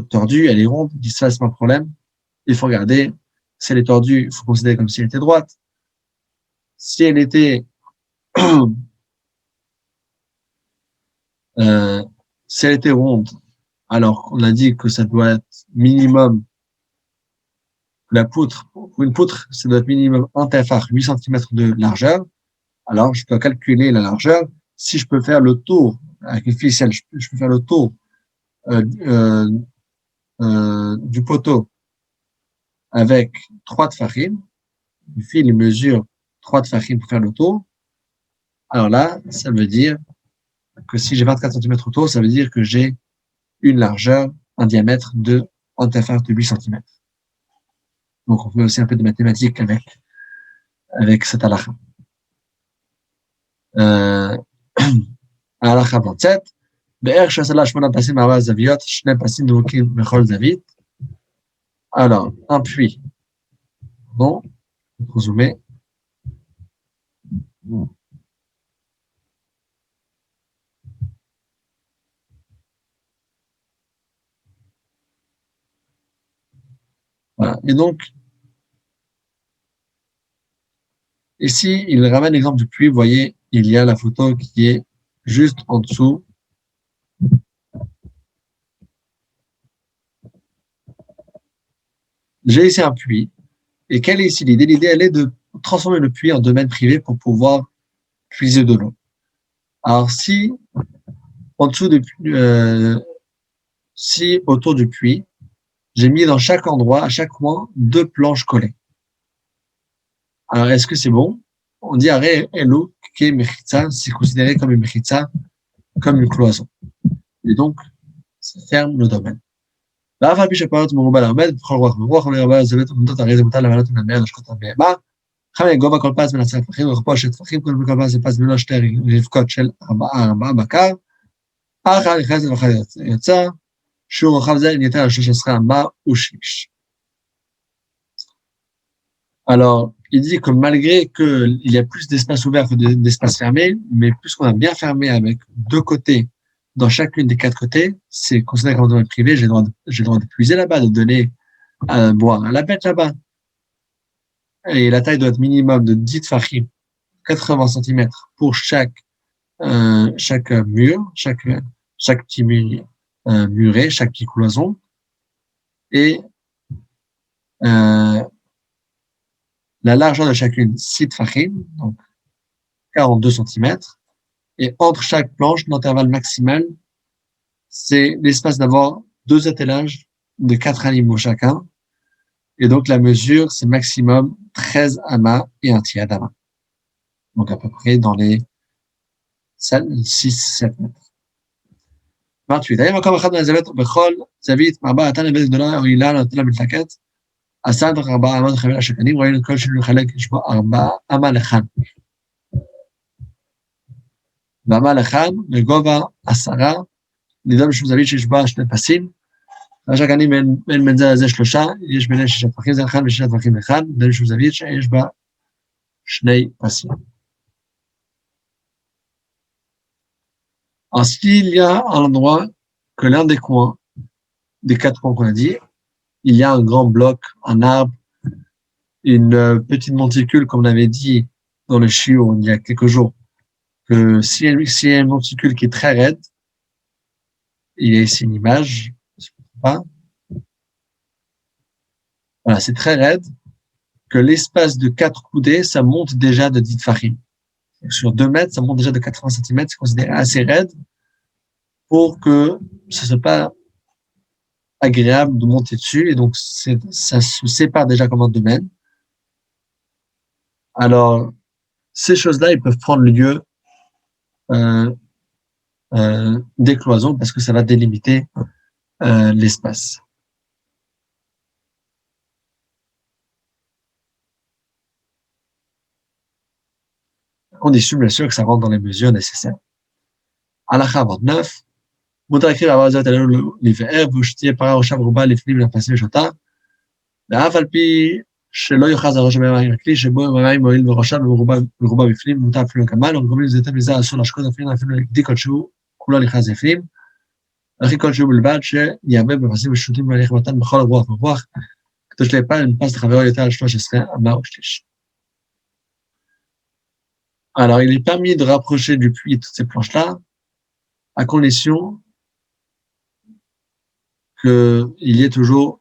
tordue, elle est ronde, ça c'est pas un problème. Il faut regarder, si elle est tordue, il faut considérer comme si elle était droite. Si elle était si elle était ronde, alors on a dit que ça doit être minimum, la poutre, pour une poutre, ça doit être minimum un tefach, 8 cm de largeur. Alors je dois calculer la largeur. Si je peux faire le tour, avec une ficelle, je peux faire le tour du poteau avec 3 tefachim, le fil mesure 3 tefachim pour faire le tour. Alors là, ça veut dire que si j'ai 24 cm autour, ça veut dire que j'ai une largeur, un diamètre de un tefach de 8 cm. Donc on fait aussi un peu de mathématiques avec cette halakha. halakha 27, בערך שעשה לה 8 פסים מ4 זוויות, 2 פסים דבוקים בכל זווית. Alors, un puits. Bon, pour zoomer. Voilà. Et donc, ici, il ramène l'exemple du puits. Vous voyez, il y a la photo qui est juste en dessous. J'ai ici un puits. Et quelle est ici l'idée? L'idée, elle est de transformer le puits en domaine privé pour pouvoir puiser de l'eau. Alors, si en dessous si autour du puits, j'ai mis dans chaque endroit, à chaque coin, 2 planches collées. Alors, est-ce que c'est bon? On dit arrêt elo qui est mechitza, c'est considéré comme une mechitza, comme une cloison. Et donc, ça ferme le domaine. ואף על פי שפועלת מרובה לעומד, בכל רוח מרובה לזווית עומדות הרי זה מותר לבנות ולנמר לשקות הבהמה. חמי גובה כל פס בין 10 טפחים, ורחבו של טפחים, כל פס ופס בלא 2 רבקות של 4 בקר. האחד נכנסת ואחד יצא, שיעור רחב זה ניתן על 13 אמה ושליש. Alors, il dit que malgré qu'il y a plus d'espace ouvert que d'espace fermé, mais puisqu'on a bien fermé avec 2 côtés, dans chacune des 4 côtés, c'est considéré comme un domaine privé, j'ai le droit de puiser là-bas, de donner à boire à la bête là-bas. Et la taille doit être minimum de 10 tfachim, 80 cm pour chaque mur, chaque petit muret, chaque petit cloison. Et la largeur de chacune, 6 tfachim, donc 42 cm. Et entre chaque planche, l'intervalle maximal, c'est l'espace d'avoir 2 attellages de 4 animaux chacun. Et donc, la mesure, c'est maximum 13 amas et un tiers d'amas. Donc, à peu près dans les 6-7 mètres. 28. האם מקום אחד מהזווית בכל זווית מארבע נתן לבית גדולה או עילה נותן לה מתלקט, 4 אמות וחבל השקנים, ראינו כל שינוי לחלק יש בו 4 אמה לכאן. ועמל אחד בגובה 10, נידון משום זווית שיש בה 2 פסים, עכשיו אני בין זה לזה 3, יש ביניהם 6 טווחים, זה 1 ו6 טווחים ל1, נידון משום זווית שיש בה 2 פסים. Ensuite, il y a un endroit que l'un des coins, des 4 coins qu'on a dit, il y a un grand bloc, un arbre, une petite monticule, comme on avait dit dans le chiot il y a quelques jours, que s'il y a une monticule qui est très raide, il y a ici une image, je ne sais pas. Voilà, c'est très raide, que l'espace de 4 coudées, ça monte déjà de 10 tfachim. Sur 2 mètres, ça monte déjà de 80 cm, c'est considéré assez raide pour que ce ne soit pas agréable de monter dessus, et donc ça se sépare déjà comme un domaine. Alors, ces choses-là, ils peuvent prendre lieu des cloisons parce que ça va délimiter l'espace. À condition, bien sûr, que ça rentre dans les mesures nécessaires. הלכה 29, מותר להקריב 4 זהות עלינו לבאר, ושתהיה פרה ראשה מרובה לפנים ולפסים ושותה, ואף על פי שלא יוחז על ראש המים הכלי, שבו המים מועיל וראשה מרובה בפנים, מותר אפילו לקמל, וגורמים לזה יותר מזה אסור להשקות אפילו לגדי כלשהו, כולו נכנס לפנים, וכי כלשהו בלבד שיערבב בפסים ושוטים בהליך מתן בכל הרוח ורוח, כתוב שלפעמים נדפס לחברו יותר על 13 אמה או שליש. Alors, il est permis de rapprocher du puits toutes ces planches-là, à condition qu'il y ait toujours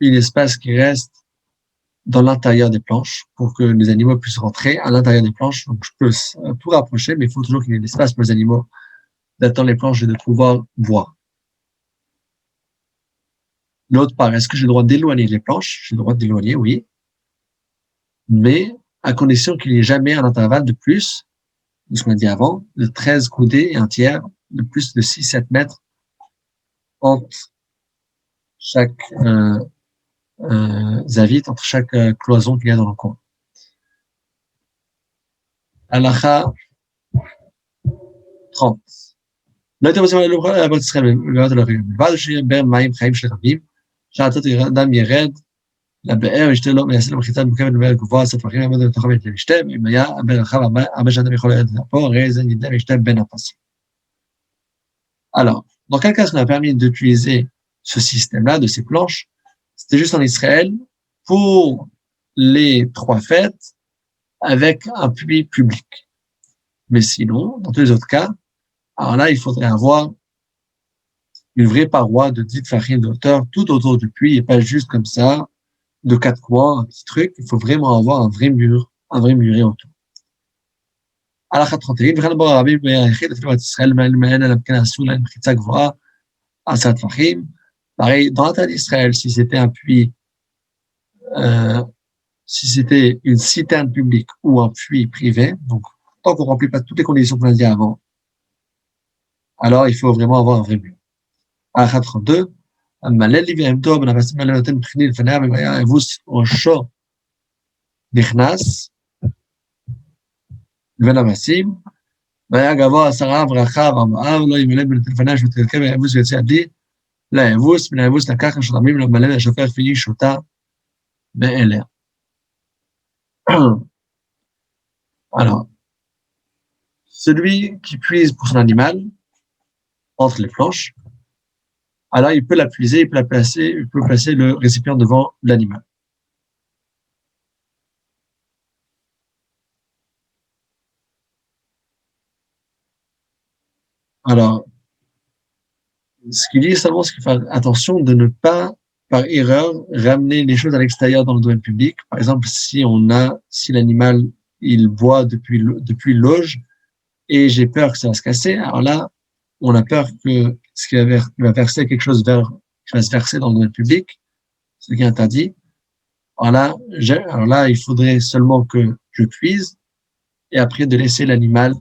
un espace qui reste dans l'intérieur des planches pour que les animaux puissent rentrer à l'intérieur des planches. Donc, je peux tout rapprocher, mais il faut toujours qu'il y ait de l'espace pour les animaux d'atteindre les planches et de pouvoir voir. L'autre part, est-ce que j'ai le droit d'éloigner les planches? J'ai le droit d'éloigner, oui. Mais à condition qu'il n'y ait jamais un intervalle de plus, de ce qu'on a dit avant, de 13 coudées et un tiers, de plus de 6-7 mètres entre chaque zavit, entre chaque cloison qu'il y a dans le coin. Halakha 30. לא הייתם רוצים לארץ ישראל ולבנות על הרגל. מלבד שיהיה באר מים חיים של רבים, שעתות אדם ירד לבאר וישתה לו ויעשה לו מחיצה מוקמת לבאר גבוה, עשה טווחים יעמוד לתוכו וישתה, ואם היה הבאר רחב הרבה שאדם יכול לרדת פה, הרי זה נדמה וישתה בין הפסים. Alors, dans quel cas on a permis d'utiliser ce système-là, de ces planches? C'était juste en Israël pour les 3 fêtes avec un puits public. Mais sinon, dans tous les autres cas, alors là, il faudrait avoir une vraie paroi de 10 tfachim de hauteur tout autour du puits et pas juste comme ça, de 4 coins, un petit truc. Il faut vraiment avoir un vrai mur, un vrai muret autour. הלכה 31, וכן בור הרבים ביחיד, אפילו את ישראל מעין על המכן עשו להם מחיצה גבוהה, 10 טפחים. Pareil, dans la terre d'Israël, si c'était un puits, si c'était une citerne publique ou un puits privé, donc tant qu'on remplit pas toutes les conditions qu'on a dit avant, alors il faut vraiment avoir un vrai mur. הלכה 32, המלא לי ועמדו, בן הפסים האלה נותן מבחינים לפניה, והיה אבוס ראשו נכנס, לבין המסים, והיה גבוה 10 ורחב 4, לא ימלא בין לפניה שמתקלקל והאבוס ויצא עדי, לאבוס, מן האבוס לקח השותמים למלא ולשופך והיא שותה באליה. Alors, celui qui puise pour son animal entre les planches, alors il peut la puiser, il peut placer le récipient devant l'animal. Alors, ce qu'il dit seulement, c'est qu'il faut faire attention de ne pas, par erreur, ramener les choses à l'extérieur dans le domaine public. Par exemple, si l'animal, il boit depuis l'auge, et j'ai peur que ça va se casser, alors là, on a peur que il va verser quelque chose qui va se verser dans le domaine public, ce qui est interdit. Alors là, il faudrait seulement que je cuise, et après de laisser l'animal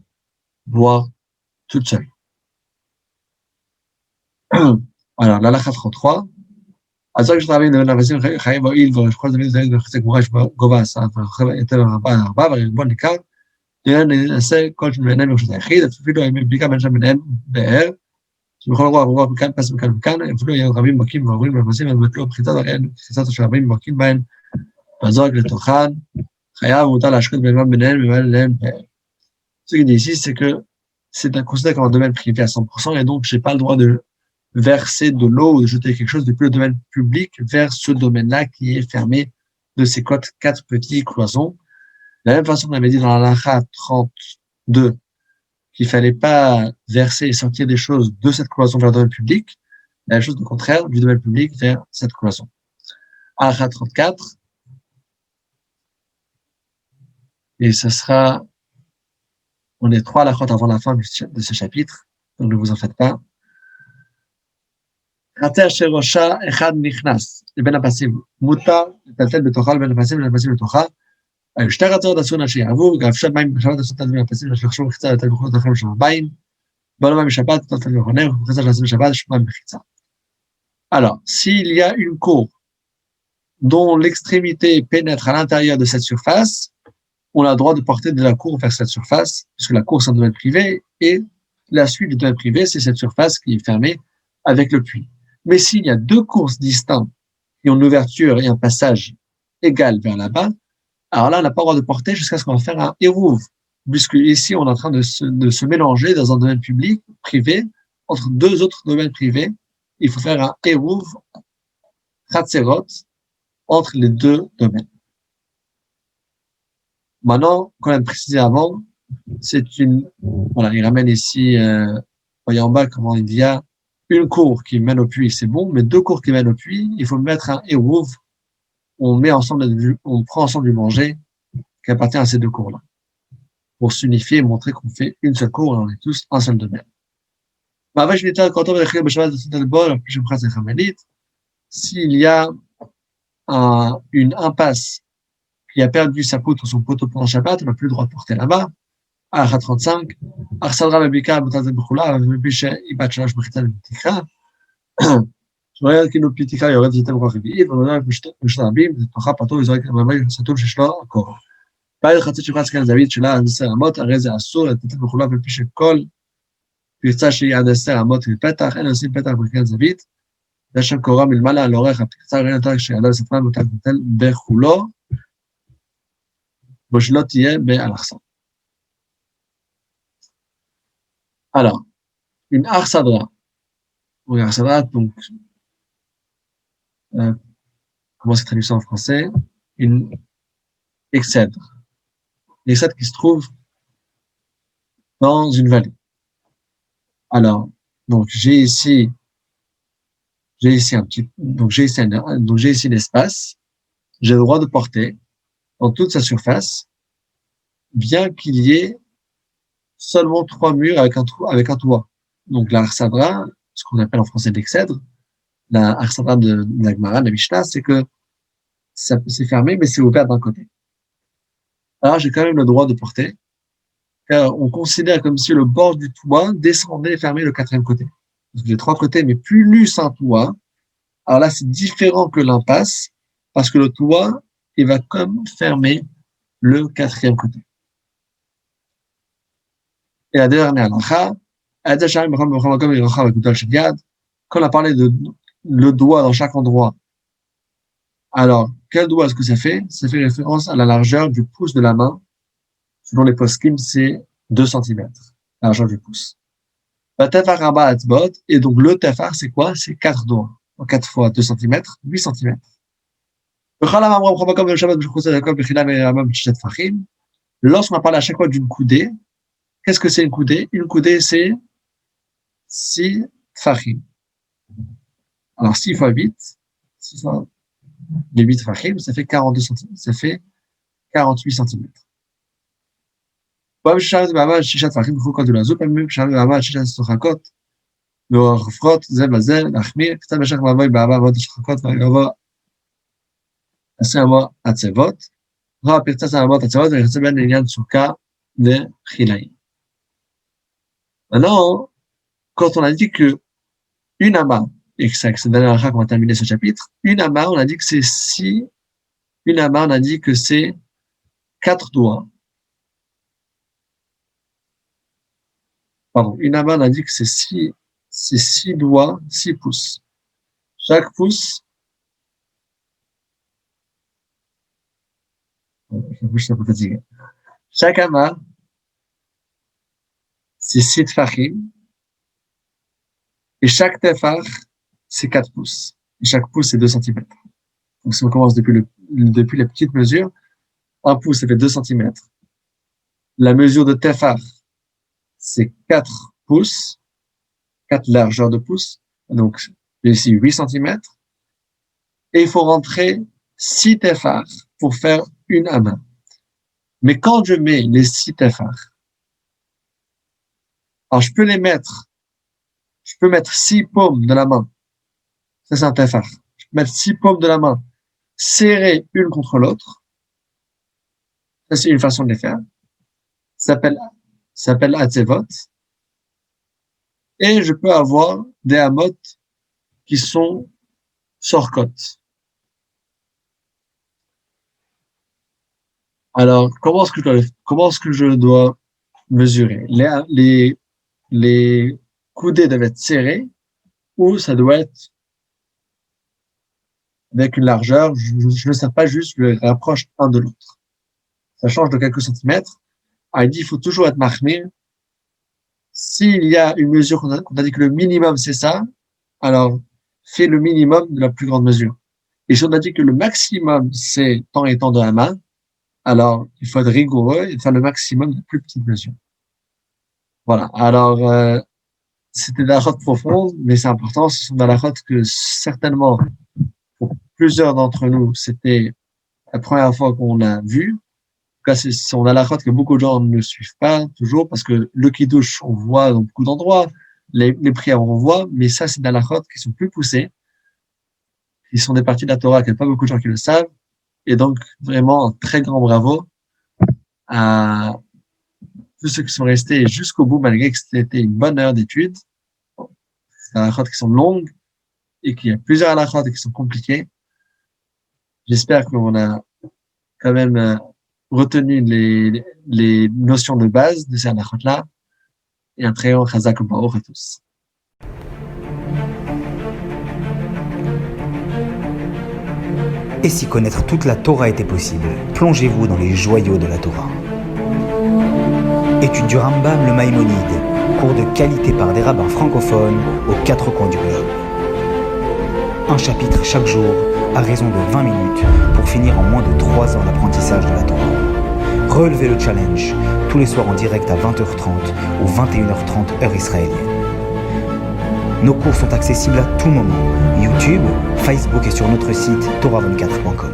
boire toute seule. Alors, l'halakha 33. אז רק שתבין לבין הפסים חיים בועיל ורשכול תמיד זה גובה 10 יותר 4 והריבון ניכר ננסה כל שביניהם ברשות היחיד, אפילו אם בדיקה בין שם ביניהם באר, שבכל רוח מכאן, פס מכאן וכאן, אפילו יהיו רבים מכים ועוברים ומנסים, אז בטלו בחיצת הראיין, בחיצת השערים מכים בהן, והזורק לתוכן, חייב ומותר להשחית ביניהם ובאליהם באר. Ce qu'il dit ici, c'est que c'est considéré comme un domaine privé à 100%, et donc je n'ai pas le droit de verser de l'eau ou de jeter quelque chose depuis le domaine public vers ce domaine-là qui est fermé de ces quatre petits cloisons. De la même façon qu'on avait dit dans la Lacha 32 qu'il fallait pas verser et sortir des choses de cette cloison vers le domaine public, la même chose au contraire du domaine public vers cette cloison. Lacha 34, et ce sera, on est 3 halachot avant la fin de ce chapitre, donc ne vous en faites pas. חצר שראשה אחד נכנס לבין הפסים, מותר לטלטל בתוכה לבין הפסים ולפסים לתוכה. היו שתי חצרות אסור נשים יערבו, ואפשר מים בשבת אסור לטלטל בין הפסים ולחשוב מחיצה לטלטל בחולות אחרים של הבאים. בעולם מים בשבת, לטלטל בחונר, ומחיצה של עצמי בשבת, יש מים בחיצה. Alors, s'il y a une cour dont l'extrémité pénètre à l'intérieur de cette surface, on a le droit de porter de la cour vers cette surface, puisque la cour c'est un domaine privé, et la suite du domaine privé, c'est cette surface qui est fermée avec le puits. Mais s'il y a deux courses distinctes qui ont une ouverture et un passage égal vers là-bas, alors là, on n'a pas le droit de porter jusqu'à ce qu'on va faire un hérouv, puisque ici, on est en train de se mélanger dans un domaine public, privé, entre deux autres domaines privés. Il faut faire un hérouv, chatzerot, entre les deux domaines. Maintenant, comme on a précisé avant, c'est une, voilà, il ramène ici, voyez en bas comment il y a une cour qui mène au puits, c'est bon, mais deux cours qui mènent au puits, il faut mettre un hérouv, on prend ensemble du manger qui appartient à ces deux cours-là, pour s'unifier et montrer qu'on fait une seule cour et on est tous un seul domaine. S'il y a une impasse qui a perdu sa poutre ou son poteau pendant Shabbat, on n'a plus le droit de porter là-bas. Alakha 35, Arsadra Babika, Boutazet Bechula, Biche, Ibat Shalash Bechita, Bitika. Je regarde qu'il nous pitika, il y aurait des items revivis, on a Bechita Abim, Tocha Pato, ils auraient même Satou Shishla encore. Pas de Khatsi Shifrat Skan David, Shela, Adeser Amot, Areze Assur, et Tete Bechula, Biche Kol, Pirza Shi Adeser Amot, Petach, en aussi Petach Bechita David, Dachem Koram, il Mala, l'oreille, Pirza, rien de chez Adal Satman, Boutazet Bechulo, Bochelot Yé, Be Alachsan. Alors, une arsadra. Une arsadra, donc, comment c'est traduit ça en français? Une excèdre. Une excèdre qui se trouve dans une vallée. Alors, donc, j'ai ici l'espace. J'ai le droit de porter dans toute sa surface, bien qu'il y ait seulement 3 murs avec un toit. Donc, la arsadra, ce qu'on appelle en français l'excèdre, la arsadra de la Gemara, de la Mishnah, c'est que c'est fermé, mais c'est ouvert d'un côté. Alors, j'ai quand même le droit de porter, car on considère comme si le bord du toit descendait et fermait le 4e côté. Donc, j'ai 3 côtés, mais plus un toit. Alors là, c'est différent que l'impasse, parce que le toit, il va comme fermer le 4e côté. Et la dernière halakha, quand on a parlé de le doigt dans chaque endroit, alors, quel doigt est-ce que ça fait? Ça fait référence à la largeur du pouce de la main. Selon les poskim, c'est 2 cm, la largeur du pouce. Et donc, le tefar, c'est quoi? C'est 4 doigts. Donc, 4 fois 2 cm, 8 cm. Lorsqu'on a parlé à chaque fois d'une coudée, qu'est-ce que c'est une coudée? Une coudée, c'est 6 tfachim. Alors, 6 fois 8, 6 fois les 8 tfachim, ça fait 42 cm. Ça fait 48 cm. Même si je tfachim, quand tu l'as zoupé, même si je tfachim, ורפחות זה בזה, להחמיר, קצת משך מבוי בעבר ועוד השחקות ויבוא 20 עצבות, רב פרצה 20 עצבות ויחצה בין עניין סוכה וחילאים. Maintenant, quand on a dit que une amas, et que c'est la dernière fois qu'on va terminer ce chapitre, une amas, on a dit que c'est 6, une amas, on a dit que c'est 4 doigts. Pardon, une amas, on a dit que c'est 6 doigts, 6 pouces. Chaque pouce, je suis un peu fatigué. Chaque amas, c'est 6 tfachim. Et chaque tefar, c'est 4 pouces. Et chaque pouce, c'est 2 centimètres. Donc, si on commence depuis les petites mesures, un pouce, ça fait 2 centimètres. La mesure de tefar, c'est 4 pouces, 4 largeurs de pouces. Donc, ici, 8 centimètres. Et il faut rentrer 6 tefar pour faire une amas. Mais quand je mets les 6 tefar, alors je peux mettre 6 paumes de la main. Ça, c'est un tefar. Je peux mettre 6 paumes de la main serrées une contre l'autre. Ça, c'est une façon de les faire. Ça s'appelle Hatzevot. Et je peux avoir des amot qui sont sorkot. Alors, comment est-ce que je dois mesurer? Les coudées doivent être serrées ou ça doit être avec une largeur, je ne sais pas juste, je les rapproche un de l'autre. Ça change de quelques centimètres. Alors, il dit, il faut toujours être mahmir. S'il y a une mesure qu'on a dit que le minimum c'est ça, alors fais le minimum de la plus grande mesure. Et si on a dit que le maximum c'est tant et tant de hama, alors il faut être rigoureux et faire le maximum de la plus petite mesure. Voilà. Alors c'était de la route profonde, mais c'est important. Ce sont de la route que certainement pour plusieurs d'entre nous c'était la première fois qu'on l'a vu. En tout cas, c'est on a la route que beaucoup de gens ne suivent pas toujours parce que le kiddush on voit dans beaucoup d'endroits, les prières on voit, mais ça c'est des halakhot qui sont plus poussés, qui sont des parties de la Torah qu'il n'y a pas beaucoup de gens qui le savent, et donc vraiment un très grand bravo à tous ceux qui sont restés jusqu'au bout malgré que c'était une bonne heure d'étude. C'est des halakhot qui sont longues et qu'il y a plusieurs halakhot qui sont compliquées. J'espère qu'on a quand même retenu les notions de base de ces halakhot-là, et un très grand chazak baruch à tous. Et si connaître toute la Torah était possible, plongez-vous dans les joyaux de la Torah. Étude du Rambam, le Maïmonide, cours de qualité par des rabbins francophones aux 4 coins du globe. Un chapitre chaque jour, à raison de 20 minutes, pour finir en moins de 3 ans d'apprentissage de la Torah. Relevez le challenge, tous les soirs en direct à 20h30 ou 21h30 heure israélienne. Nos cours sont accessibles à tout moment, YouTube, Facebook et sur notre site torah24.com.